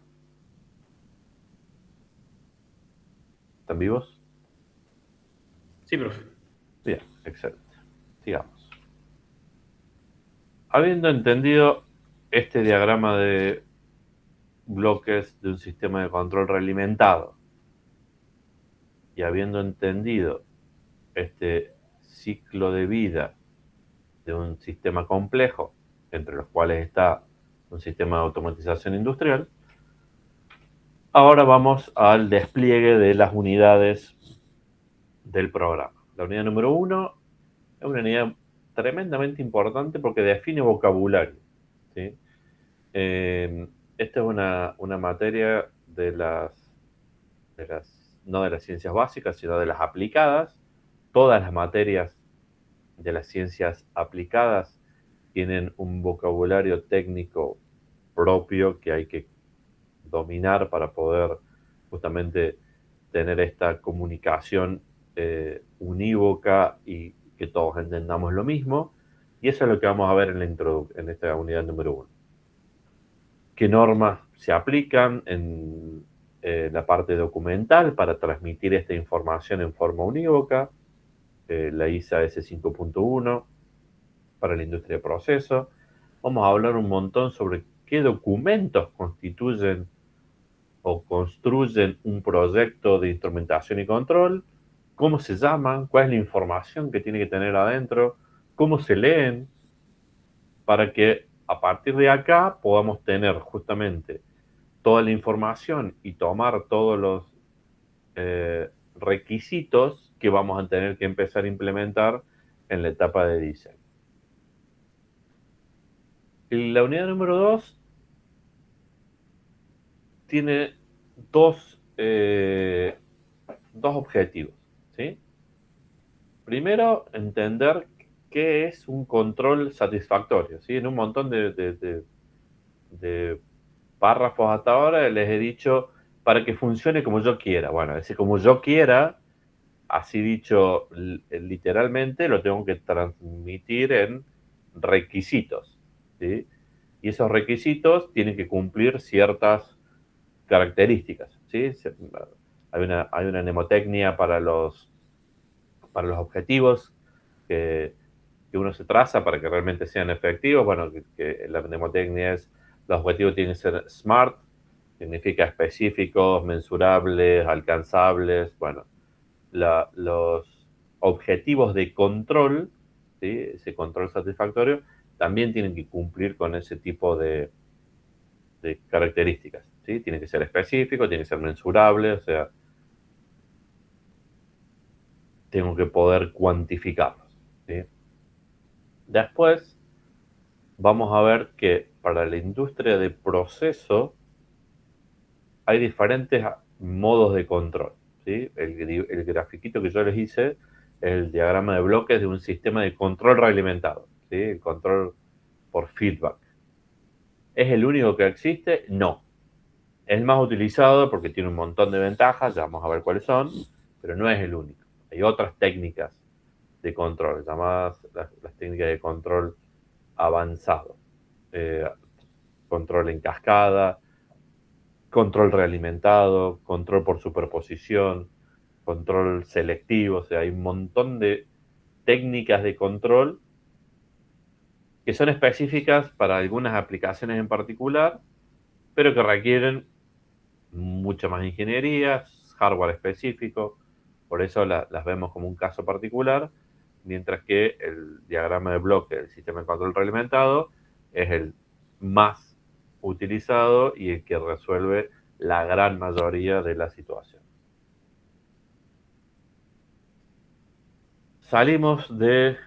¿Están vivos? Sí, profe. Bien, excelente. Sigamos. Habiendo entendido este diagrama de bloques de un sistema de control realimentado y habiendo entendido este ciclo de vida de un sistema complejo, entre los cuales está un sistema de automatización industrial, ahora vamos al despliegue de las unidades del programa. La unidad número 1 es una unidad tremendamente importante porque define vocabulario, ¿sí? Esta es una materia no de las ciencias básicas, sino de las aplicadas. Todas las materias de las ciencias aplicadas tienen un vocabulario técnico propio que hay que dominar para poder justamente tener esta comunicación unívoca y que todos entendamos lo mismo. Y eso es lo que vamos a ver en esta unidad número 1. ¿Qué normas se aplican en la parte documental para transmitir esta información en forma unívoca? La ISA S5.1 para la industria de proceso. Vamos a hablar un montón sobre qué documentos constituyen o construyen un proyecto de instrumentación y control, cómo se llaman, cuál es la información que tiene que tener adentro, cómo se leen, para que a partir de acá podamos tener justamente toda la información y tomar todos los requisitos que vamos a tener que empezar a implementar en la etapa de diseño. La unidad número 2 tiene dos objetivos, ¿sí? Primero, entender qué es un control satisfactorio, ¿sí? En un montón de párrafos hasta ahora les he dicho para que funcione como yo quiera. Bueno, ese como yo quiera, así dicho literalmente, lo tengo que transmitir en requisitos, ¿sí? Y esos requisitos tienen que cumplir ciertas características, ¿sí? Hay una mnemotecnia para los objetivos que uno se traza para que realmente sean efectivos. Bueno, que la mnemotecnia es, los objetivos tienen que ser SMART, significa específicos, mensurables, alcanzables. Bueno, los objetivos de control, ¿sí? Ese control satisfactorio, también tienen que cumplir con ese tipo de características, ¿sí? Tiene que ser específico, tiene que ser mensurable, o sea, tengo que poder cuantificarlos, ¿sí? Después vamos a ver que para la industria de proceso hay diferentes modos de control, ¿sí? El grafiquito que yo les hice es el diagrama de bloques de un sistema de control realimentado, ¿sí? El control por feedback. ¿Es el único que existe? No. Es el más utilizado porque tiene un montón de ventajas, ya vamos a ver cuáles son, pero no es el único. Hay otras técnicas de control, llamadas las técnicas de control avanzado. Control en cascada, control realimentado, control por superposición, control selectivo, o sea, hay un montón de técnicas de control que son específicas para algunas aplicaciones en particular, pero que requieren mucha más ingeniería, hardware específico, por eso las vemos como un caso particular, mientras que el diagrama de bloque del sistema de control realimentado es el más utilizado y el que resuelve la gran mayoría de la situación. Salimos de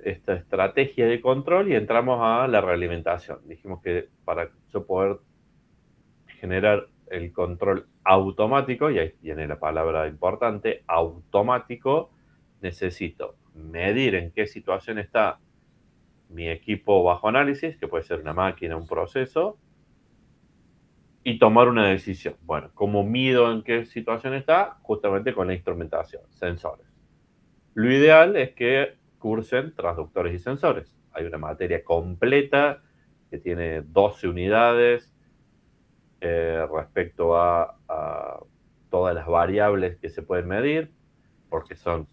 esta estrategia de control y entramos a la realimentación. Dijimos que para yo poder generar el control automático, y ahí viene la palabra importante, automático, necesito medir en qué situación está mi equipo bajo análisis, que puede ser una máquina, un proceso, y tomar una decisión. Bueno, ¿cómo mido en qué situación está? Justamente con la instrumentación, sensores. Lo ideal es que cursen transductores y sensores. Hay una materia completa que tiene 12 unidades respecto a todas las variables que se pueden medir, porque son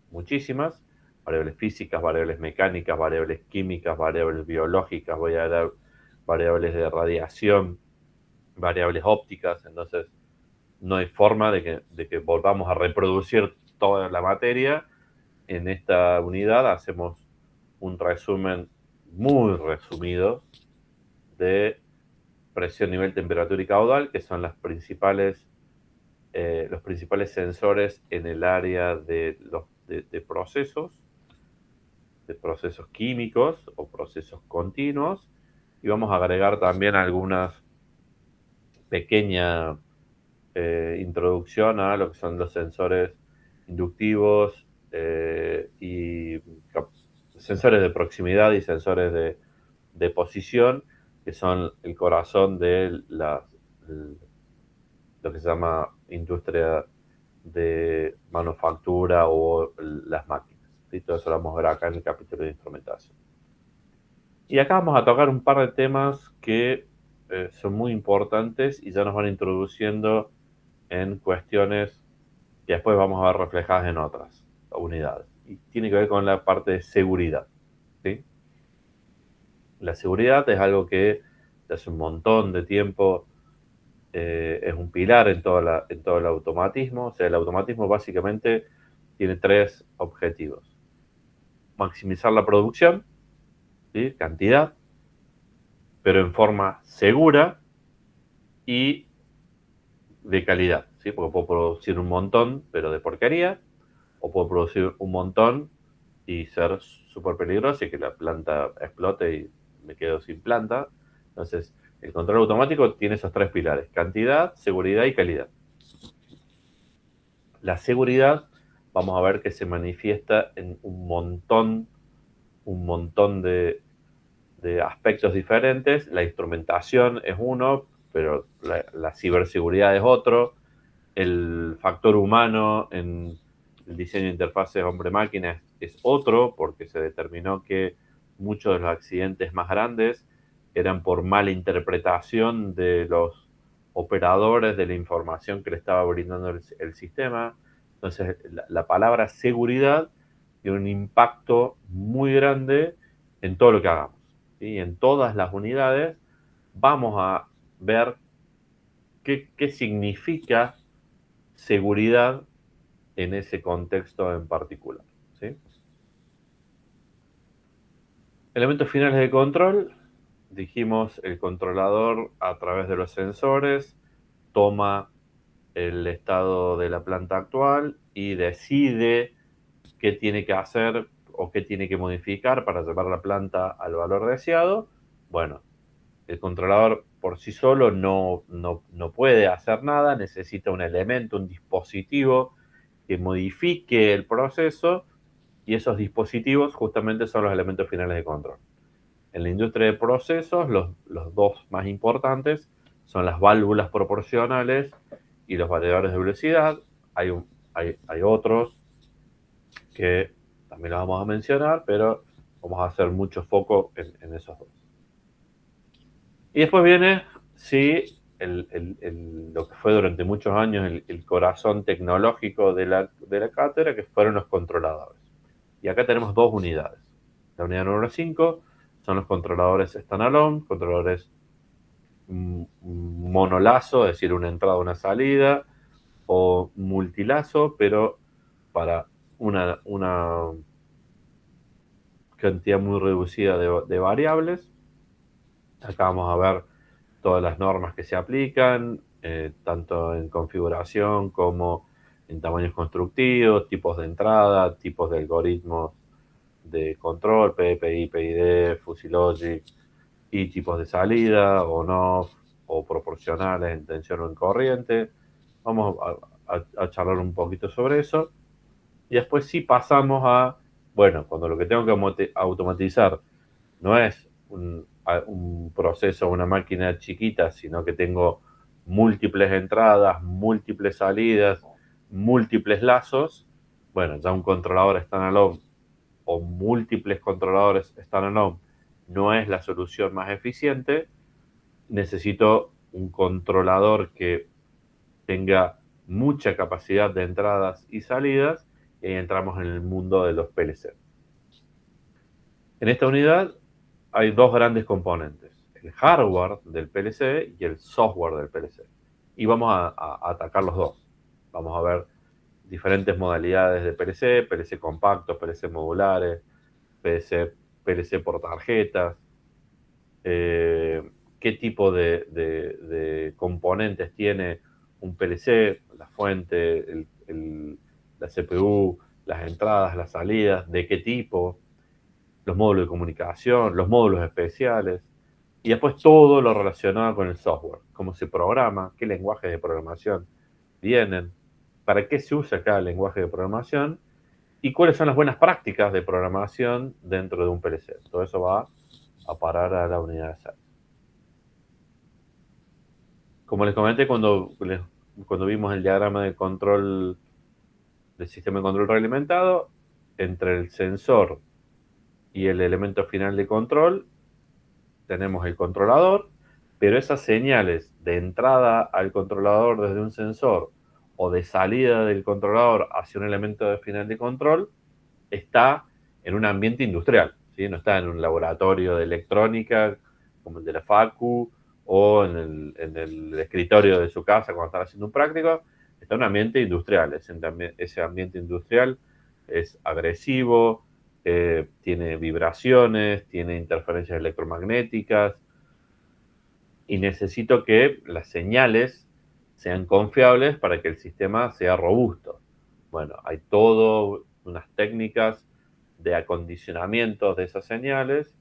muchísimas, variables físicas, variables mecánicas, variables químicas, variables biológicas, voy a dar variables de radiación, variables ópticas, entonces no hay forma de que volvamos a reproducir toda la materia. En esta unidad hacemos un resumen muy resumido de presión, nivel, temperatura y caudal, que son los principales sensores en el área de procesos químicos o procesos continuos, y vamos a agregar también algunas pequeña introducción a lo que son los sensores inductivos y sensores de proximidad y sensores de posición, que son el corazón de lo que se llama industria de manufactura o las máquinas. ¿Sí? Todo eso lo vamos a ver acá en el capítulo de instrumentación. Y acá vamos a tocar un par de temas que son muy importantes y ya nos van introduciendo en cuestiones que después vamos a ver reflejadas en otras unidades. Y tiene que ver con la parte de seguridad, ¿sí? La seguridad es algo que hace un montón de tiempo es un pilar en todo el automatismo. O sea, el automatismo básicamente tiene 3 objetivos. Maximizar la producción, ¿sí? Cantidad, pero en forma segura y de calidad, ¿sí? Porque puedo producir un montón, pero de porquería, o puedo producir un montón y ser súper peligroso y que la planta explote y me quedo sin planta. Entonces, el control automático tiene esos tres pilares: cantidad, seguridad y calidad. La seguridad, vamos a ver que se manifiesta en un montón de aspectos diferentes. La instrumentación es uno, pero la ciberseguridad es otro. El factor humano en el diseño de interfaces hombre-máquina es otro, porque se determinó que muchos de los accidentes más grandes eran por mala interpretación de los operadores de la información que le estaba brindando el sistema. Entonces, la palabra seguridad tiene un impacto muy grande en todo lo que hagamos, ¿sí? En todas las unidades vamos a ver qué significa seguridad en ese contexto en particular, ¿sí? Elementos finales de control. Dijimos, el controlador a través de los sensores toma el estado de la planta actual y decide qué tiene que hacer o qué tiene que modificar para llevar la planta al valor deseado. Bueno, el controlador por sí solo no puede hacer nada, necesita un elemento, un dispositivo que modifique el proceso, y esos dispositivos justamente son los elementos finales de control. En la industria de procesos, los dos más importantes son las válvulas proporcionales y los variadores de velocidad. Hay otros que también los vamos a mencionar, pero vamos a hacer mucho foco en esos dos. Y después viene, sí, lo que fue durante muchos años el corazón tecnológico de la cátedra, que fueron los controladores. Y acá tenemos dos unidades. La unidad número 5 son los controladores standalone, controladores monolazo, es decir, una entrada, una salida, o multilazo, pero para una cantidad muy reducida de variables. Acá vamos a ver todas las normas que se aplican, tanto en configuración como en tamaños constructivos, tipos de entrada, tipos de algoritmos de control, PPI, PID, Fuzzy Logic, y tipos de salida, on-off, o proporcionales en tensión o en corriente. Vamos a charlar un poquito sobre eso. Y después sí pasamos a, bueno, cuando lo que tengo que automatizar no es un proceso, una máquina chiquita, sino que tengo múltiples entradas, múltiples salidas, múltiples lazos. Bueno, ya un controlador standalone o múltiples controladores standalone no es la solución más eficiente. Necesito un controlador que tenga mucha capacidad de entradas y salidas, y ahí entramos en el mundo de los PLC. En esta unidad hay dos grandes componentes: el hardware del PLC y el software del PLC. Y vamos a atacar los dos. Vamos a ver diferentes modalidades de PLC: PLC compactos, PLC modulares, PLC por tarjetas, qué tipo de componentes tiene un PLC, la fuente, la CPU, las entradas, las salidas, de qué tipo, los módulos de comunicación, los módulos especiales, y después todo lo relacionado con el software: cómo se programa, qué lenguajes de programación vienen, para qué se usa cada lenguaje de programación, y cuáles son las buenas prácticas de programación dentro de un PLC. Todo eso va a parar a la unidad de SAT. Como les comenté cuando vimos el diagrama de control del sistema de control realimentado, entre el sensor y el elemento final de control tenemos el controlador, pero esas señales de entrada al controlador desde un sensor o de salida del controlador hacia un elemento de final de control está en un ambiente industrial, ¿sí? No está en un laboratorio de electrónica como el de la Facu, o en el escritorio de su casa cuando están haciendo un práctico. Está en un ambiente industrial. Ese ambiente industrial es agresivo, tiene vibraciones, tiene interferencias electromagnéticas, y necesito que las señales sean confiables para que el sistema sea robusto. Bueno, hay todas unas técnicas de acondicionamiento de esas señales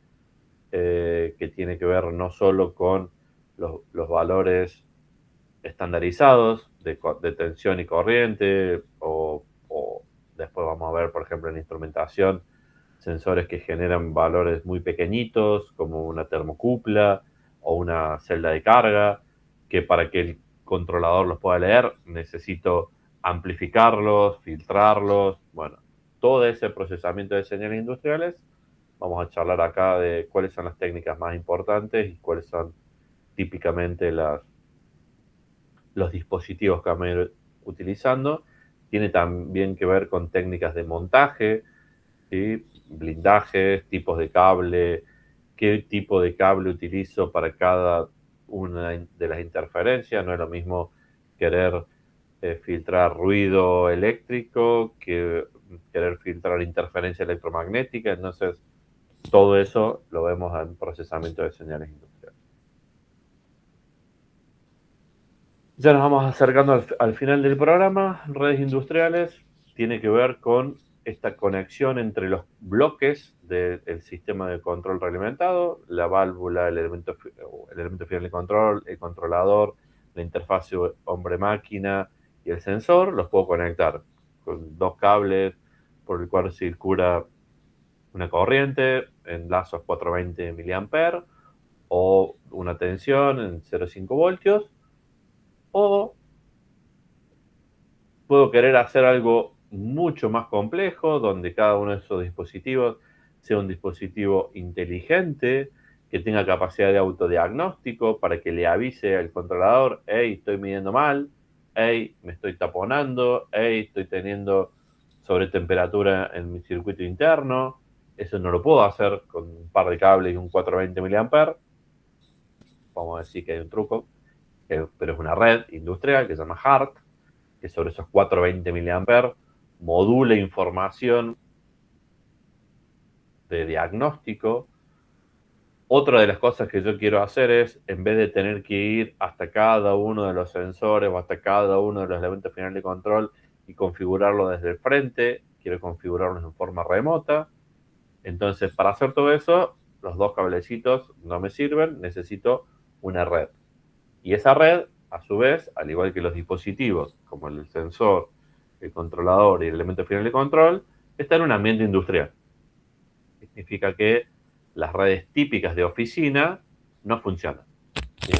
que tiene que ver no solo con los valores estandarizados de tensión y corriente, o después vamos a ver, por ejemplo, en instrumentación, sensores que generan valores muy pequeñitos, como una termocupla o una celda de carga, que para que el controlador los pueda leer necesito amplificarlos, filtrarlos, bueno, todo ese procesamiento de señales industriales. Vamos a charlar acá de cuáles son las técnicas más importantes y cuáles son típicamente los dispositivos que vamos a ir utilizando. Tiene también que ver con técnicas de montaje, ¿sí? Blindajes, tipos de cable, qué tipo de cable utilizo para cada una de las interferencias. No es lo mismo querer filtrar ruido eléctrico que querer filtrar interferencia electromagnética. Entonces, todo eso lo vemos en procesamiento de señales industriales. Ya nos vamos acercando al final del programa. Redes industriales tiene que ver con esta conexión entre los bloques del sistema de control realimentado, la válvula, el elemento final de control, el controlador, la interfaz hombre-máquina y el sensor. Los puedo conectar con dos cables por el cual circula una corriente en lazos 420 mA o una tensión en 0,5 voltios, o puedo querer hacer algo mucho más complejo, donde cada uno de esos dispositivos sea un dispositivo inteligente, que tenga capacidad de autodiagnóstico para que le avise al controlador: hey, estoy midiendo mal, hey, me estoy taponando, hey, estoy teniendo sobretemperatura en mi circuito interno. Eso no lo puedo hacer con un par de cables y un 420 mA. Vamos a decir que hay un truco, pero es una red industrial que se llama HART, que sobre esos 420 mA modula información de diagnóstico. Otra de las cosas que yo quiero hacer es, en vez de tener que ir hasta cada uno de los sensores o hasta cada uno de los elementos finales de control y configurarlo desde el frente, quiero configurarlos en forma remota. Entonces, para hacer todo eso, los dos cablecitos no me sirven, necesito una red. Y esa red, a su vez, al igual que los dispositivos, como el sensor, el controlador y el elemento final de control, está en un ambiente industrial. Significa que las redes típicas de oficina no funcionan. ¿Sí?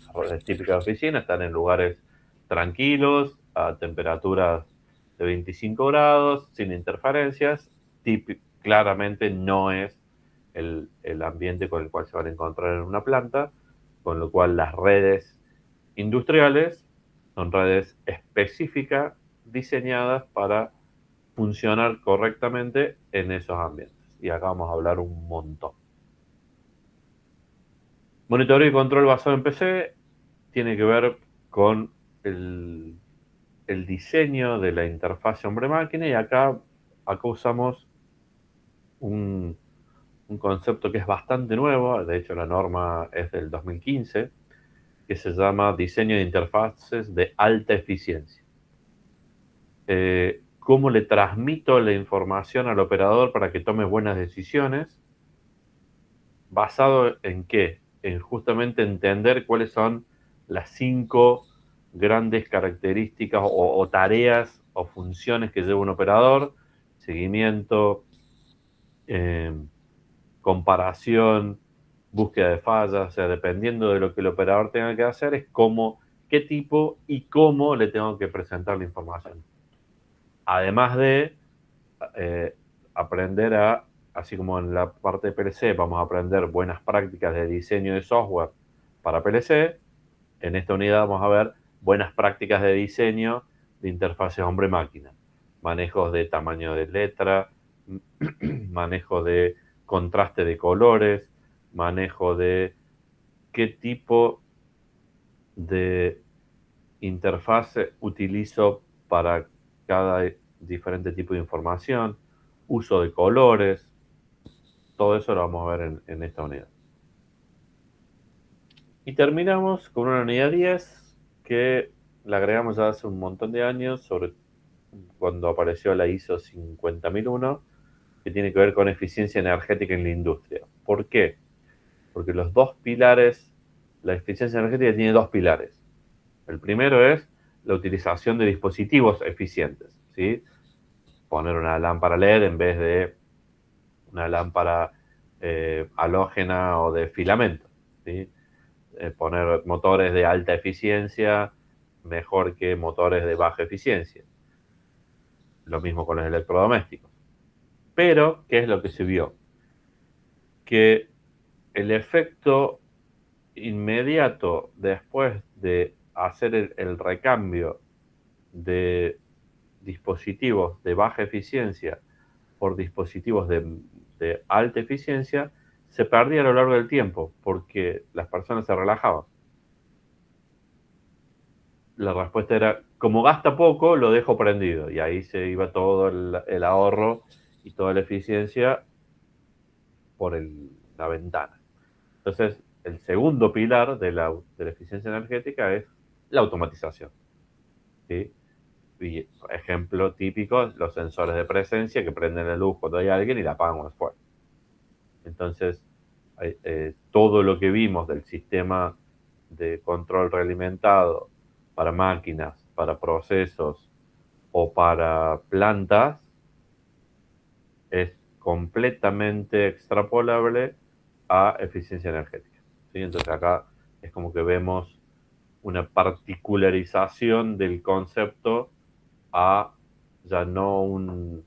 Las redes típicas de oficina están en lugares tranquilos, a temperaturas de 25 grados, sin interferencias. Claramente no es el ambiente con el cual se van a encontrar en una planta, con lo cual las redes industriales son redes específicas diseñadas para funcionar correctamente en esos ambientes. Y acá vamos a hablar un montón. Monitoreo y control basado en PC tiene que ver con el diseño de la interfaz hombre-máquina, y acá usamos un concepto que es bastante nuevo. De hecho, la norma es del 2015, que se llama diseño de interfaces de alta eficiencia. ¿Cómo le transmito la información al operador para que tome buenas decisiones? ¿Basado en qué? En justamente entender cuáles son las 5 grandes características o tareas o funciones que lleva un operador: seguimiento, comparación, búsqueda de fallas. O sea, dependiendo de lo que el operador tenga que hacer, es qué tipo y cómo le tengo que presentar la información. Además de aprender así como en la parte de PLC vamos a aprender buenas prácticas de diseño de software para PLC, en esta unidad vamos a ver buenas prácticas de diseño de interfaces hombre-máquina. Manejos de tamaño de letra, manejo de contraste de colores, manejo de qué tipo de interfase utilizo para cada diferente tipo de información, uso de colores. Todo eso lo vamos a ver en esta unidad. Y terminamos con una unidad 10 que la agregamos ya hace un montón de años, sobre cuando apareció la ISO 50001, que tiene que ver con eficiencia energética en la industria. ¿Por qué? Porque los dos pilares, la eficiencia energética tiene dos pilares. El primero es la utilización de dispositivos eficientes, ¿sí? Poner una lámpara LED en vez de una lámpara halógena o de filamento, ¿sí? Poner motores de alta eficiencia mejor que motores de baja eficiencia. Lo mismo con los electrodomésticos. Pero, ¿qué es lo que se vio? Que el efecto inmediato después de hacer el recambio de dispositivos de baja eficiencia por dispositivos de alta eficiencia se perdía a lo largo del tiempo porque las personas se relajaban. La respuesta era, como gasta poco, lo dejo prendido. Y ahí se iba todo el ahorro y toda la eficiencia por la ventana. Entonces, el segundo pilar de la eficiencia energética es la automatización, ¿sí? Y ejemplo típico, los sensores de presencia que prenden la luz cuando hay alguien y la apagan cuando se fue. Entonces, todo lo que vimos del sistema de control realimentado para máquinas, para procesos o para plantas es completamente extrapolable a eficiencia energética, ¿sí? Entonces acá es como que vemos una particularización del concepto a ya no un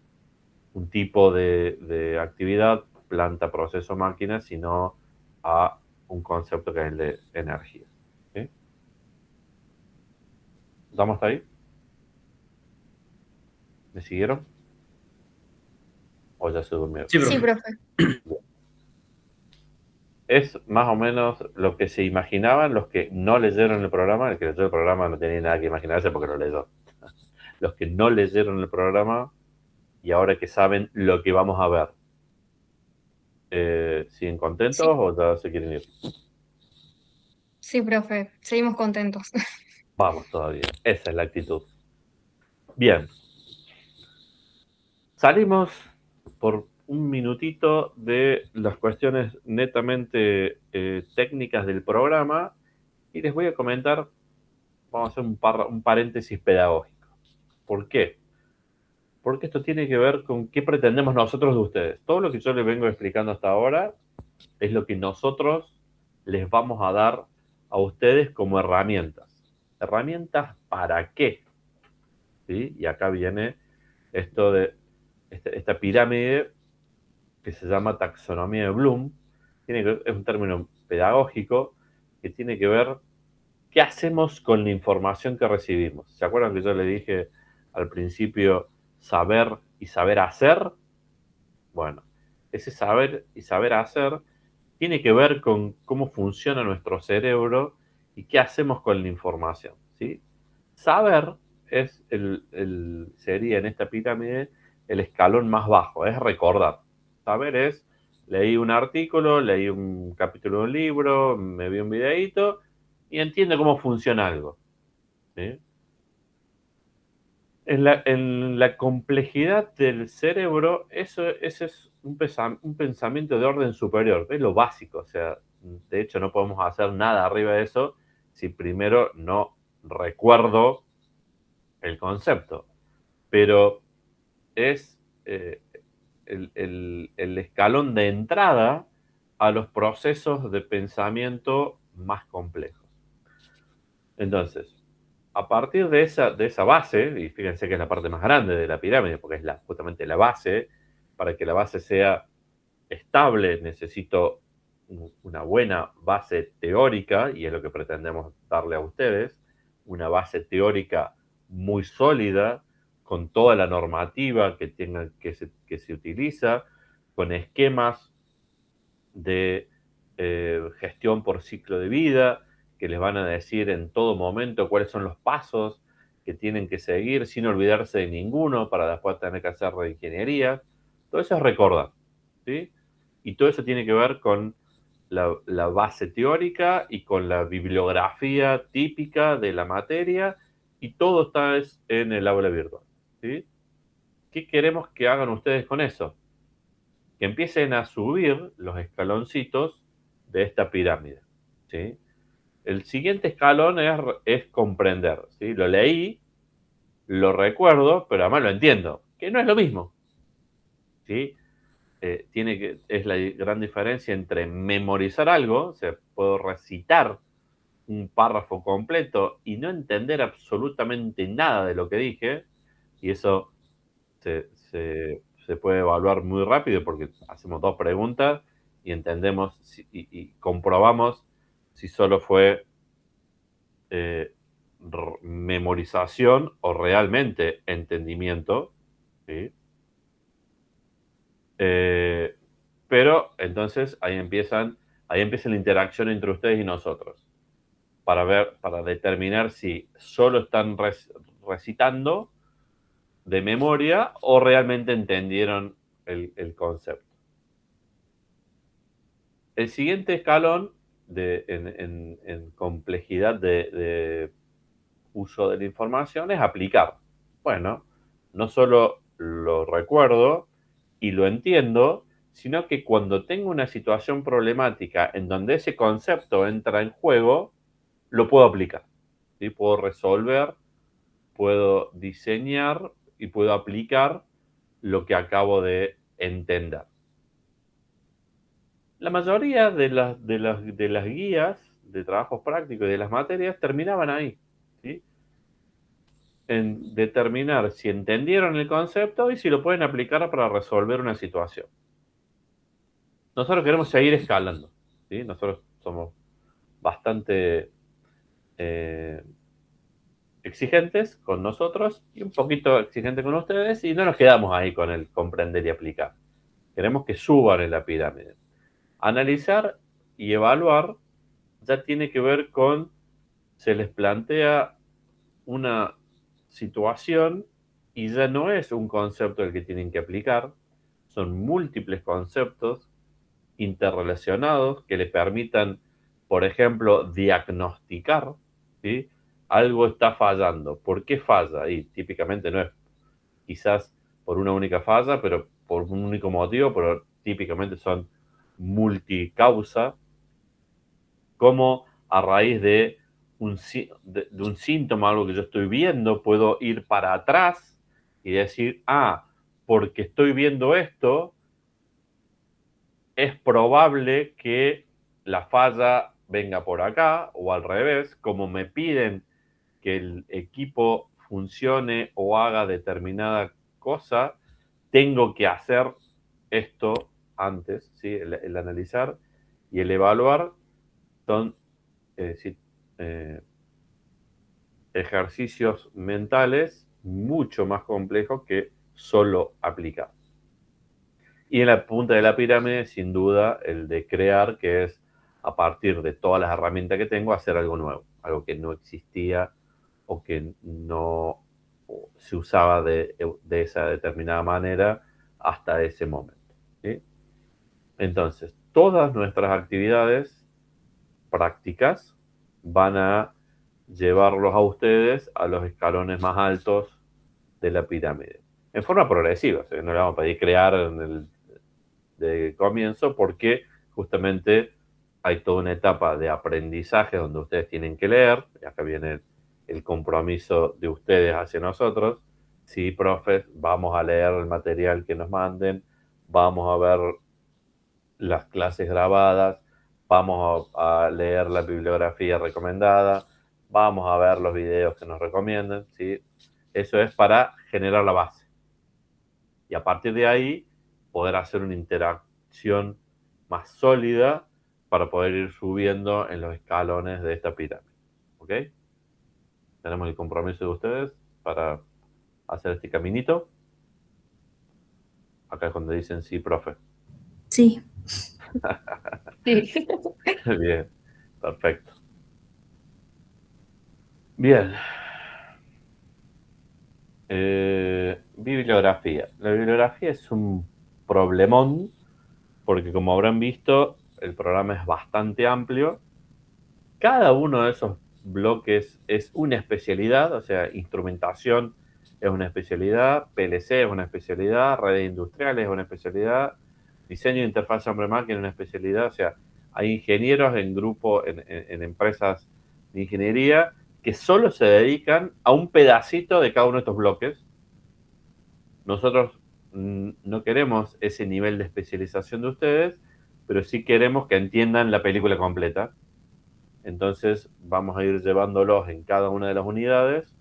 tipo de actividad, planta, proceso, máquina, sino a un concepto que es el de energía, ¿sí? ¿Estamos hasta ahí? ¿Me siguieron? ¿O ya se durmieron? Sí, Sí, profe. profe. Es más o menos lo que se imaginaban los que no leyeron el programa. El que leyó el programa no tenía nada que imaginarse porque lo leyó. Los que no leyeron el programa y ahora que saben lo que vamos a ver, ¿siguen contentos Sí, o ya se quieren ir? sí, profe. Seguimos contentos. Vamos todavía. Esa es la actitud. Bien. Salimos por un minutito de las cuestiones netamente técnicas del programa y les voy a comentar, vamos a hacer un paréntesis pedagógico. ¿Por qué? Porque esto tiene que ver con qué pretendemos nosotros de ustedes. Todo lo que yo les vengo explicando hasta ahora es lo que nosotros les vamos a dar a ustedes como herramientas. ¿Herramientas para qué? ¿Sí? Y acá viene esto de esta pirámide que se llama taxonomía de Bloom. Es un término pedagógico que tiene que ver qué hacemos con la información que recibimos. ¿Se acuerdan que yo le dije al principio saber y saber hacer? Bueno, ese saber y saber hacer tiene que ver con cómo funciona nuestro cerebro y qué hacemos con la información, ¿sí? Saber sería en esta pirámide el escalón más bajo, es recordar. Saber es, leí un artículo, leí un capítulo de un libro, me vi un videíto y entiendo cómo funciona algo, ¿sí? En la complejidad del cerebro, ese es un pensamiento de orden superior, es lo básico. O sea, de hecho, no podemos hacer nada arriba de eso si primero no recuerdo el concepto. Pero es el escalón de entrada a los procesos de pensamiento más complejos. Entonces, a partir de esa base, y fíjense que es la parte más grande de la pirámide, porque es justamente la base, para que la base sea estable necesito una buena base teórica, y es lo que pretendemos darle a ustedes, una base teórica muy sólida, con toda la normativa que se utiliza, con esquemas de gestión por ciclo de vida, que les van a decir en todo momento cuáles son los pasos que tienen que seguir sin olvidarse de ninguno para después tener que hacer reingeniería. Todo eso es recordar, ¿sí? Y todo eso tiene que ver con la base teórica y con la bibliografía típica de la materia, y todo está en el aula virtual, ¿sí? ¿Qué queremos que hagan ustedes con eso? Que empiecen a subir los escaloncitos de esta pirámide, ¿sí? El siguiente escalón es comprender, ¿sí? Lo leí, lo recuerdo, pero además lo entiendo, que no es lo mismo, ¿sí? Es la gran diferencia entre memorizar algo, o sea, puedo recitar un párrafo completo y no entender absolutamente nada de lo que dije, y eso se puede evaluar muy rápido porque hacemos 2 preguntas y entendemos y comprobamos si solo fue memorización o realmente entendimiento, ¿sí? Pero entonces ahí empieza la interacción entre ustedes y nosotros para determinar si solo están recitando de memoria o realmente entendieron el concepto. El siguiente escalón en complejidad de uso de la información es aplicar. Bueno, no solo lo recuerdo y lo entiendo, sino que cuando tengo una situación problemática en donde ese concepto entra en juego, lo puedo aplicar, ¿sí? Puedo resolver, puedo diseñar y puedo aplicar lo que acabo de entender. La mayoría de las guías de trabajos prácticos y de las materias terminaban ahí, ¿sí? En determinar si entendieron el concepto y si lo pueden aplicar para resolver una situación. Nosotros queremos seguir escalando, ¿sí? Nosotros somos bastante exigentes con nosotros y un poquito exigentes con ustedes, y no nos quedamos ahí con el comprender y aplicar. Queremos que suban en la pirámide. Analizar y evaluar ya tiene que ver con, se les plantea una situación y ya no es un concepto el que tienen que aplicar, son múltiples conceptos interrelacionados que les permitan, por ejemplo, diagnosticar, ¿sí? Algo está fallando. ¿Por qué falla? Y típicamente no es quizás por una única falla, pero por un único motivo, pero típicamente son multicausa, como a raíz de un síntoma, algo que yo estoy viendo, puedo ir para atrás y decir, porque estoy viendo esto, es probable que la falla venga por acá, o al revés, como me piden que el equipo funcione o haga determinada cosa, tengo que hacer esto antes, ¿sí? El analizar y el evaluar son ejercicios mentales mucho más complejos que solo aplicar. Y en la punta de la pirámide, sin duda, el de crear, que es a partir de todas las herramientas que tengo, hacer algo nuevo, algo que no existía o que no se usaba de esa determinada manera hasta ese momento, ¿sí? Entonces, todas nuestras actividades prácticas van a llevarlos a ustedes a los escalones más altos de la pirámide. En forma progresiva, o sea, no le vamos a pedir crear de comienzo, porque justamente hay toda una etapa de aprendizaje donde ustedes tienen que leer, y acá viene el compromiso de ustedes hacia nosotros. Sí, profes, vamos a leer el material que nos manden, vamos a ver las clases grabadas, vamos a leer la bibliografía recomendada, vamos a ver los videos que nos recomienden, ¿sí? Eso es para generar la base. Y a partir de ahí, poder hacer una interacción más sólida para poder ir subiendo en los escalones de esta pirámide. ¿Ok? Tenemos el compromiso de ustedes para hacer este caminito. Acá es cuando dicen sí, profe. Sí. Sí. Bien, perfecto. Bien. Bibliografía. La bibliografía es un problemón porque, como habrán visto, el programa es bastante amplio. Cada uno de esos bloques es una especialidad, o sea, instrumentación es una especialidad, PLC es una especialidad, redes industriales es una especialidad, diseño de interfaz hombre-máquina es una especialidad, o sea, hay ingenieros en grupo, en empresas de ingeniería que solo se dedican a un pedacito de cada uno de estos bloques. Nosotros no queremos ese nivel de especialización de ustedes, pero sí queremos que entiendan la película completa. Entonces vamos a ir llevándolos en cada una de las unidades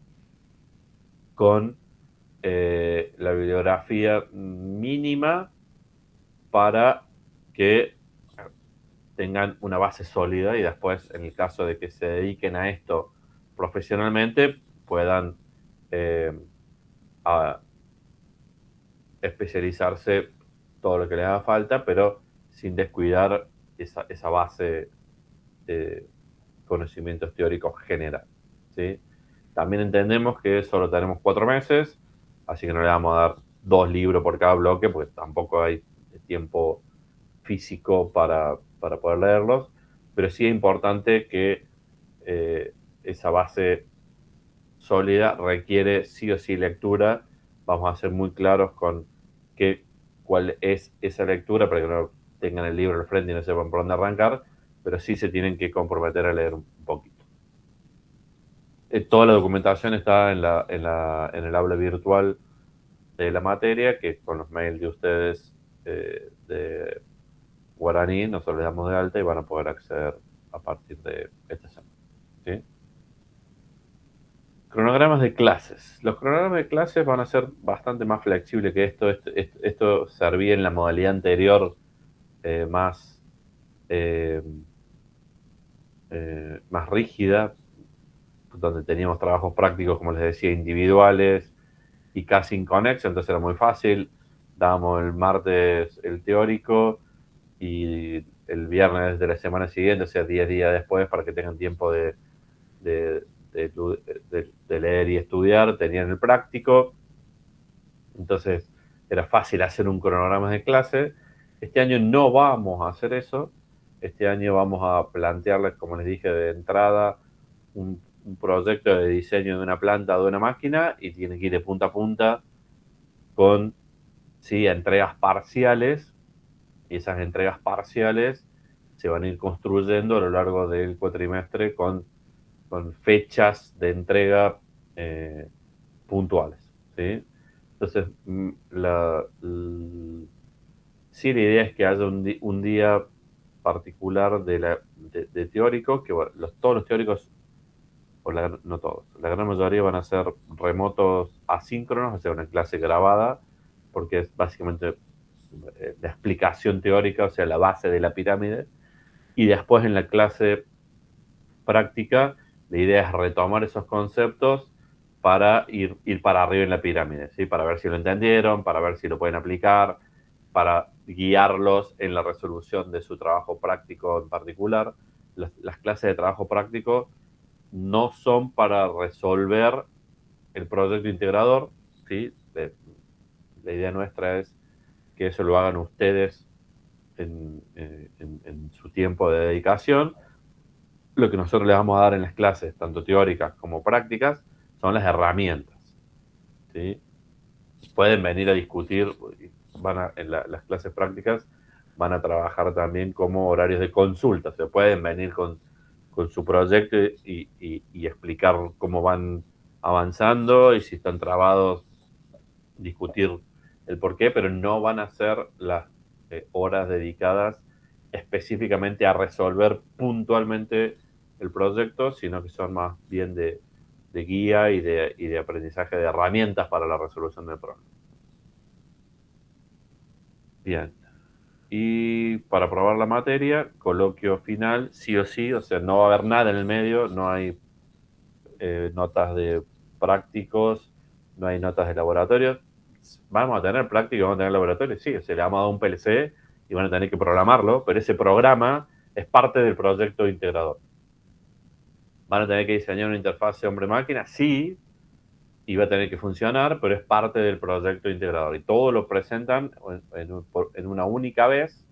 con la bibliografía mínima para que tengan una base sólida y después, en el caso de que se dediquen a esto profesionalmente, puedan especializarse todo lo que les haga falta, pero sin descuidar esa base de conocimientos teóricos general, ¿sí? También entendemos que solo tenemos 4 meses, así que no le vamos a dar 2 libros por cada bloque, porque tampoco hay tiempo físico para poder leerlos, pero sí es importante que esa base sólida requiere sí o sí lectura. Vamos a ser muy claros con cuál es esa lectura para que no tengan el libro al frente y no sepan por dónde arrancar, pero sí se tienen que comprometer a leer un poquito. Toda la documentación está en el aula virtual de la materia, que con los mails de ustedes de Guaraní nosotros les damos de alta y van a poder acceder a partir de esta semana, ¿sí? Cronogramas de clases. Los cronogramas de clases van a ser bastante más flexibles que esto. Esto servía en la modalidad anterior más rígida, donde teníamos trabajos prácticos, como les decía, individuales y casi inconexos, entonces era muy fácil. Dábamos el martes el teórico y el viernes de la semana siguiente, o sea, 10 días después, para que tengan tiempo de leer y estudiar, tenían el práctico. Entonces era fácil hacer un cronograma de clase. Este año no vamos a hacer eso. Este año vamos a plantearles, como les dije de entrada, un proyecto de diseño de una planta, de una máquina, y tiene que ir de punta a punta con, sí, entregas parciales, y esas entregas parciales se van a ir construyendo a lo largo del cuatrimestre con fechas de entrega puntuales, ¿sí? Entonces, sí, la idea es que haya un día particular de teórico, que bueno, todos los teóricos, no todos, la gran mayoría van a ser remotos asíncronos, o sea, una clase grabada, porque es básicamente la explicación teórica, o sea, la base de la pirámide, y después en la clase práctica, la idea es retomar esos conceptos para ir para arriba en la pirámide, ¿sí? Para ver si lo entendieron, para ver si lo pueden aplicar, para guiarlos en la resolución de su trabajo práctico en particular. Las clases de trabajo práctico no son para resolver el proyecto integrador, ¿sí? La idea nuestra es que eso lo hagan ustedes en su tiempo de dedicación. Lo que nosotros les vamos a dar en las clases, tanto teóricas como prácticas, son las herramientas, ¿sí? Pueden venir a discutir, en las clases prácticas van a trabajar también como horarios de consulta, o sea, pueden venir con su proyecto y explicar cómo van avanzando y si están trabados, discutir el por qué, pero no van a ser las horas dedicadas específicamente a resolver puntualmente el proyecto, sino que son más bien de guía y de aprendizaje de herramientas para la resolución del problema. Bien. Y para aprobar la materia, coloquio final, sí o sí, o sea, no va a haber nada en el medio, no hay notas de prácticos, no hay notas de laboratorio. Vamos a tener prácticos, vamos a tener laboratorio, sí, o sea, le vamos a dar un PLC y van a tener que programarlo, pero ese programa es parte del proyecto integrador. Van a tener que diseñar una interfaz hombre-máquina, sí, y va a tener que funcionar, pero es parte del proyecto integrador. Y todo lo presentan en una única vez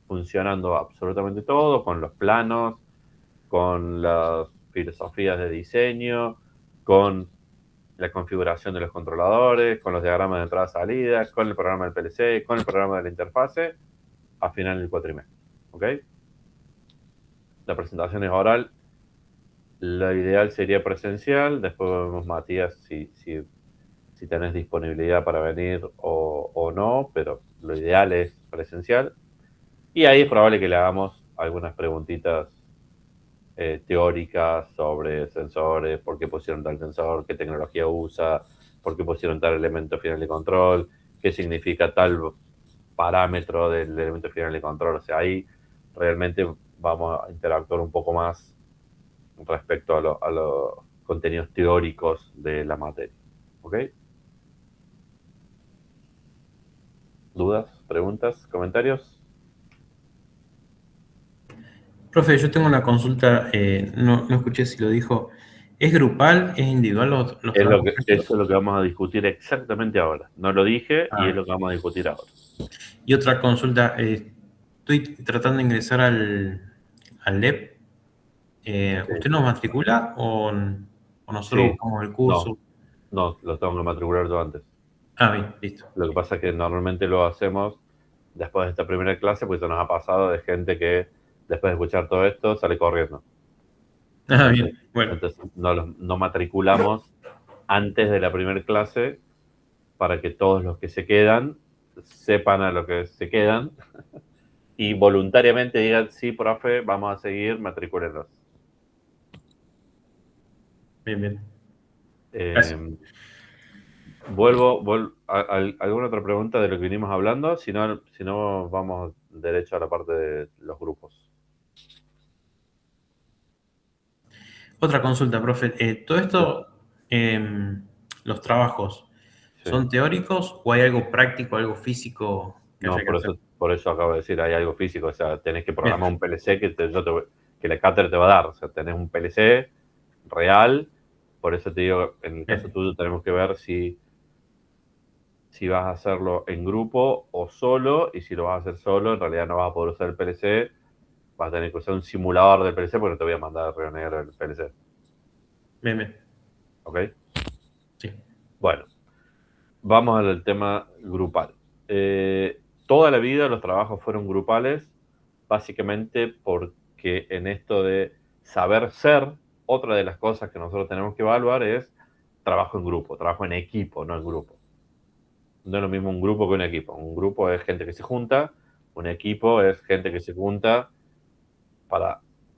funcionando absolutamente todo, con los planos, con las filosofías de diseño, con la configuración de los controladores, con los diagramas de entrada-salida, con el programa del PLC, con el programa de la interfase, a final del cuatrimestre. ¿Ok? La presentación es oral. Lo ideal sería presencial. Después vemos, Matías, si tenés disponibilidad para venir o no, pero lo ideal es presencial. Y ahí es probable que le hagamos algunas preguntitas teóricas sobre sensores, por qué pusieron tal sensor, qué tecnología usa, por qué pusieron tal elemento final de control, qué significa tal parámetro del elemento final de control. O sea, ahí realmente vamos a interactuar un poco más respecto a los contenidos teóricos de la materia. ¿Ok? ¿Dudas, preguntas, comentarios? Profe, yo tengo una consulta, no escuché si lo dijo. ¿Es grupal? ¿Es individual los trabajos? Eso es lo que vamos a discutir exactamente ahora. No lo dije y Ah. es lo que vamos a discutir ahora. Y otra consulta, estoy tratando de ingresar al LEP. Sí. ¿Usted nos matricula o nosotros Sí. buscamos el curso? No, lo tengo que matricular yo antes. Ah, bien, listo. Lo que pasa es que normalmente lo hacemos después de esta primera clase, pues se nos ha pasado de gente que después de escuchar todo esto sale corriendo. Ah, bien, bueno. Entonces no matriculamos antes de la primera clase para que todos los que se quedan sepan a lo que se quedan y voluntariamente digan, sí, profe, vamos a seguir, matricúlenos. Bien. Vuelvo a alguna otra pregunta de lo que vinimos hablando, si no vamos derecho a la parte de los grupos. Otra consulta, profe. ¿Todo esto, los trabajos, Sí. son teóricos o hay algo práctico, algo físico que haya que hacer? Por eso acabo de decir, hay algo físico, o sea, tenés que programar un PLC que la cátedra te va a dar, o sea, tenés un PLC real, por eso te digo, en el caso tuyo tenemos que ver si vas a hacerlo en grupo o solo, y si lo vas a hacer solo, en realidad no vas a poder usar el PLC, vas a tener que usar un simulador del PLC porque no te voy a mandar a Río Negro el PLC. Bien. ¿Ok? Sí. Bueno, vamos al tema grupal. Toda la vida los trabajos fueron grupales, básicamente porque en esto de saber ser, otra de las cosas que nosotros tenemos que evaluar es trabajo en grupo, trabajo en equipo, no en grupo. No es lo mismo un grupo que un equipo. Un grupo es gente que se junta, un equipo es gente que se junta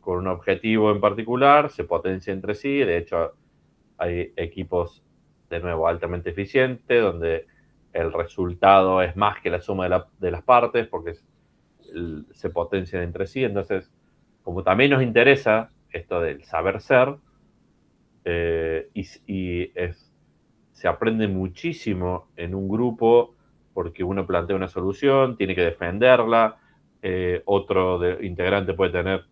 con un objetivo en particular, se potencia entre sí. De hecho, hay equipos, de nuevo, altamente eficientes, donde el resultado es más que la suma de las partes, porque se potencian entre sí. Entonces, como también nos interesa esto del saber ser, se aprende muchísimo en un grupo porque uno plantea una solución, tiene que defenderla, otro integrante puede tener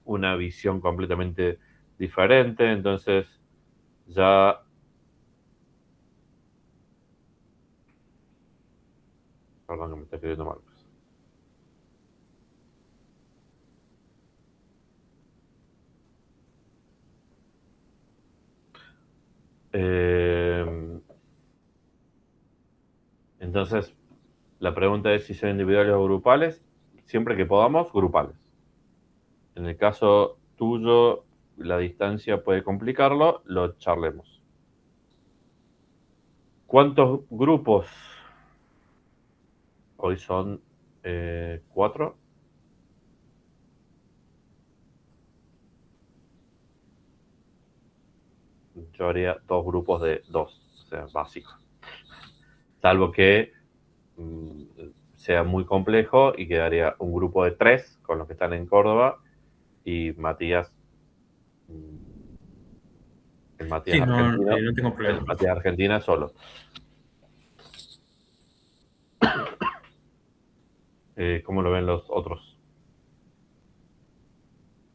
una visión completamente diferente, entonces ya... Perdón que me está escribiendo mal. Entonces, la pregunta es si son individuales o grupales. Siempre que podamos, grupales. En el caso tuyo, la distancia puede complicarlo, lo charlemos. ¿Cuántos grupos? Hoy son 4. Yo haría 2 grupos de 2, o sea, básico. Salvo que sea muy complejo y quedaría un grupo de 3 con los que están en Córdoba y Matías. El Matías argentino. No tengo problema. El Matías Argentina solo. ¿Cómo lo ven los otros?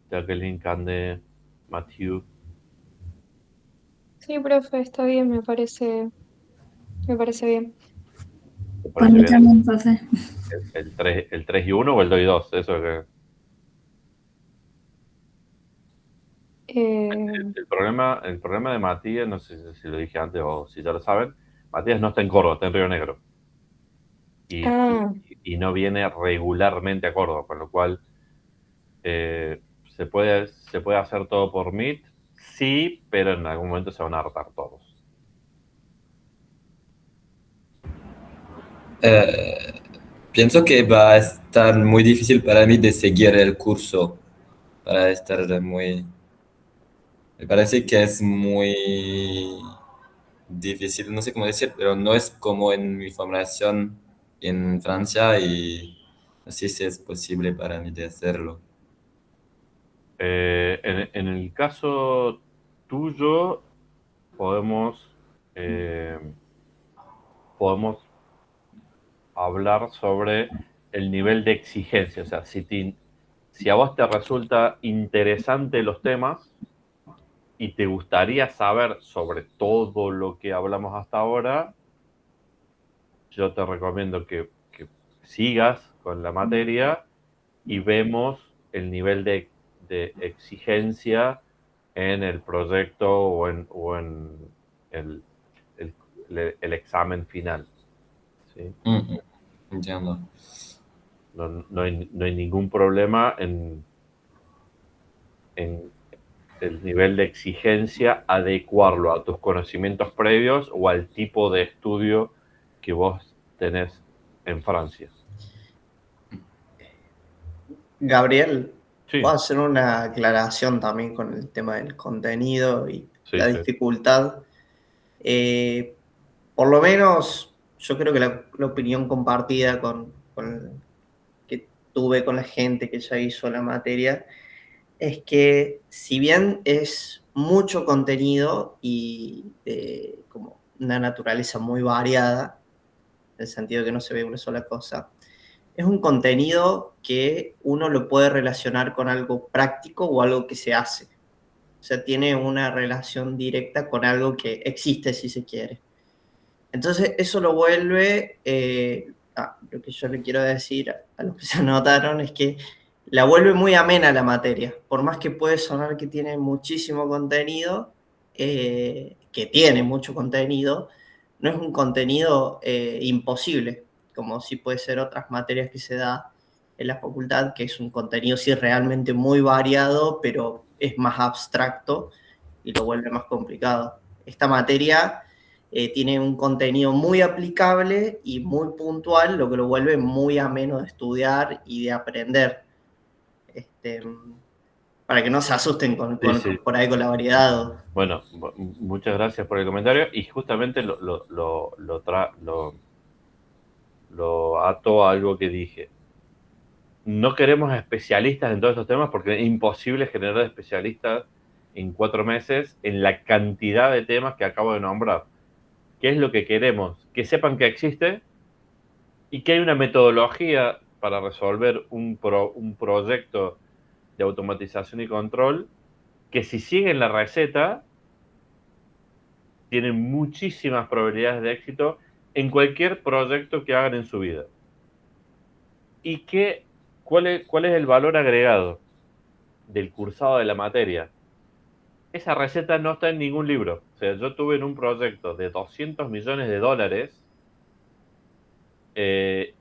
Jacqueline, Cande, Matthew. Sí, profe, está bien, me parece bien. ¿Te Por parece mí bien? también, profe. el 3 y 1 o el 2 y 2, eso es que... Eh, El problema de Matías, no sé si lo dije antes o si ya lo saben, Matías no está en Córdoba, está en Río Negro. ah, Y no viene regularmente a Córdoba, con lo cual se puede hacer todo por Meet, sí, pero en algún momento se van a hartar todos. Eh, Pienso que va a estar muy difícil para mí de seguir el curso, para estar muy... Me parece que es muy difícil, no sé cómo decir, pero no es como en mi formación en Francia y no sé si es posible para mí de hacerlo. En el caso tuyo, podemos, podemos hablar sobre el nivel de exigencia. O sea, si a vos te resulta interesante los temas y te gustaría saber sobre todo lo que hablamos hasta ahora, yo te recomiendo que sigas con la materia y vemos el nivel de exigencia en el proyecto o en el, el, el examen final. ¿Sí? Entiendo. No hay ningún problema en el nivel de exigencia, adecuarlo a tus conocimientos previos o al tipo de estudio que vos tenés en Francia. Gabriel, Sí, ¿puedo hacer una aclaración también con el tema del contenido y sí, la sí. dificultad? Por lo menos yo creo que la opinión compartida que tuve con la gente que ya hizo la materia es que si bien es mucho contenido y de como una naturaleza muy variada, en el sentido de que no se ve una sola cosa, es un contenido que uno lo puede relacionar con algo práctico o algo que se hace. O sea, tiene una relación directa con algo que existe, si se quiere. Entonces, eso lo vuelve, lo que yo le quiero decir a los que se anotaron es que la vuelve muy amena la materia. Por más que puede sonar que tiene muchísimo contenido, que tiene mucho contenido, no es un contenido imposible, como sí puede ser otras materias que se da en la facultad, que es un contenido sí realmente muy variado, pero es más abstracto y lo vuelve más complicado. Esta materia tiene un contenido muy aplicable y muy puntual, lo que lo vuelve muy ameno de estudiar y de aprender. Este, para que no se asusten Sí, sí. por ahí con la variedad. Bueno, muchas gracias por el comentario y justamente lo ato a algo que dije. No queremos especialistas en todos estos temas porque es imposible generar especialistas en 4 meses en la cantidad de temas que acabo de nombrar. ¿Qué es lo que queremos? Que sepan que existe y que hay una metodología para resolver un proyecto de automatización y control que si siguen la receta tienen muchísimas probabilidades de éxito en cualquier proyecto que hagan en su vida. ¿Y cuál es el valor agregado del cursado de la materia? Esa receta no está en ningún libro. O sea, yo tuve en un proyecto de $200 millones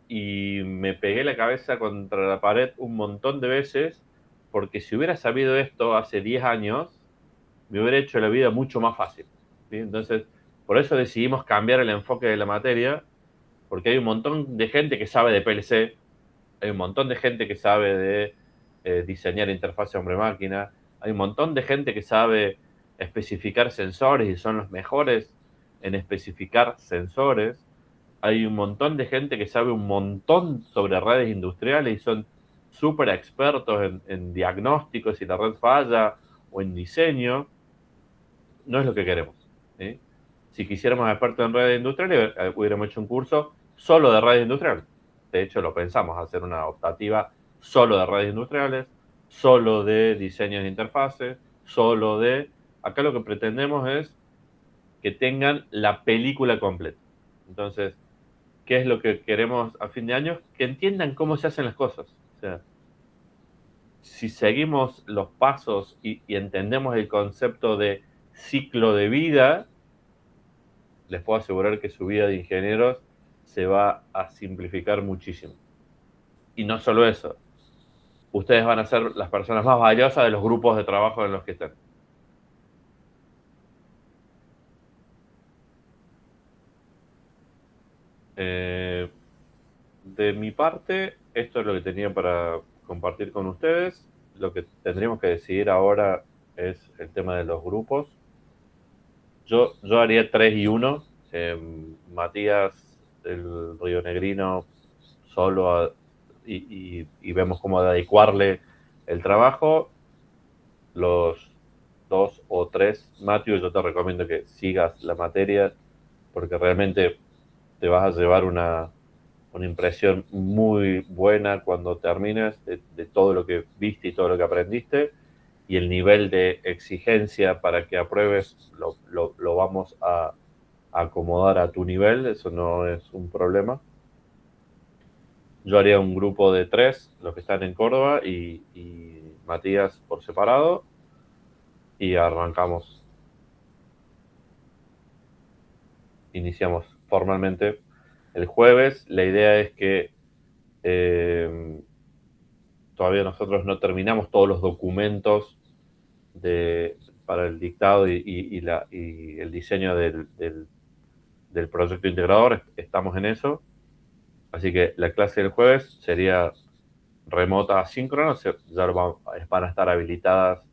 y me pegué la cabeza contra la pared un montón de veces porque si hubiera sabido esto hace 10 años, me hubiera hecho la vida mucho más fácil. ¿Sí? Entonces, por eso decidimos cambiar el enfoque de la materia, porque hay un montón de gente que sabe de PLC, hay un montón de gente que sabe de diseñar interfaz hombre-máquina, hay un montón de gente que sabe especificar sensores y son los mejores en especificar sensores. Hay un montón de gente que sabe un montón sobre redes industriales y son súper expertos en diagnósticos si la red falla o en diseño. No es lo que queremos. ¿Sí? Si quisiéramos expertos en redes industriales, hubiéramos hecho un curso solo de redes industriales. De hecho, lo pensamos, hacer una optativa solo de redes industriales, solo de diseños de interfaces, solo de... Acá lo que pretendemos es que tengan la película completa. Entonces, qué es lo que queremos a fin de año, que entiendan cómo se hacen las cosas. O sea, si seguimos los pasos y entendemos el concepto de ciclo de vida, les puedo asegurar que su vida de ingenieros se va a simplificar muchísimo. Y no solo eso, ustedes van a ser las personas más valiosas de los grupos de trabajo en los que estén. De mi parte, esto es lo que tenía para compartir con ustedes. Lo que tendríamos que decidir ahora es el tema de los grupos. Yo haría 3 y 1. Matías, el rionegrino, solo y vemos cómo adecuarle el trabajo. Los 2 o 3, Matthew, yo te recomiendo que sigas la materia porque realmente te vas a llevar una impresión muy buena cuando termines de todo lo que viste y todo lo que aprendiste, y el nivel de exigencia para que apruebes lo vamos a acomodar a tu nivel, eso no es un problema. Yo haría un grupo de 3, los que están en Córdoba, y Matías por separado, y arrancamos. Iniciamos formalmente el jueves. La idea es que todavía nosotros no terminamos todos los documentos para el dictado y el diseño del proyecto integrador. Estamos en eso. Así que la clase del jueves sería remota asíncrona, ya van a estar habilitadas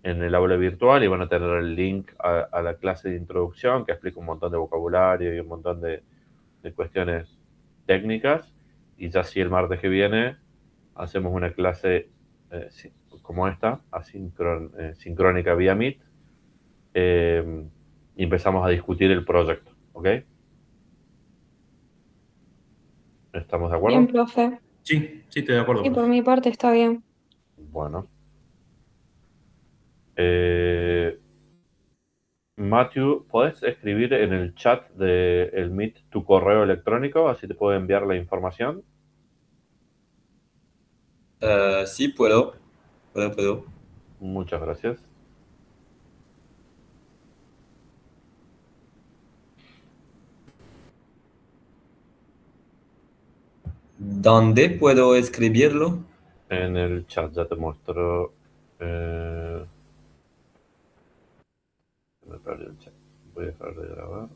en el aula virtual y van a tener el link a la clase de introducción que explica un montón de vocabulario y un montón de cuestiones técnicas. Y ya si el martes que viene hacemos una clase como esta, sincrónica vía Meet, y empezamos a discutir el proyecto, ¿ok? ¿Estamos de acuerdo? Bien, profe. Sí, sí, estoy de acuerdo, Sí, por profe. mi parte está bien. Bueno. Matthew, ¿podés escribir en el chat del Meet tu correo electrónico? Así te puedo enviar la información. Sí, puedo. Muchas gracias. ¿Dónde puedo escribirlo? En el chat ya te muestro. Me perdí el chat. Voy a dejar de grabar.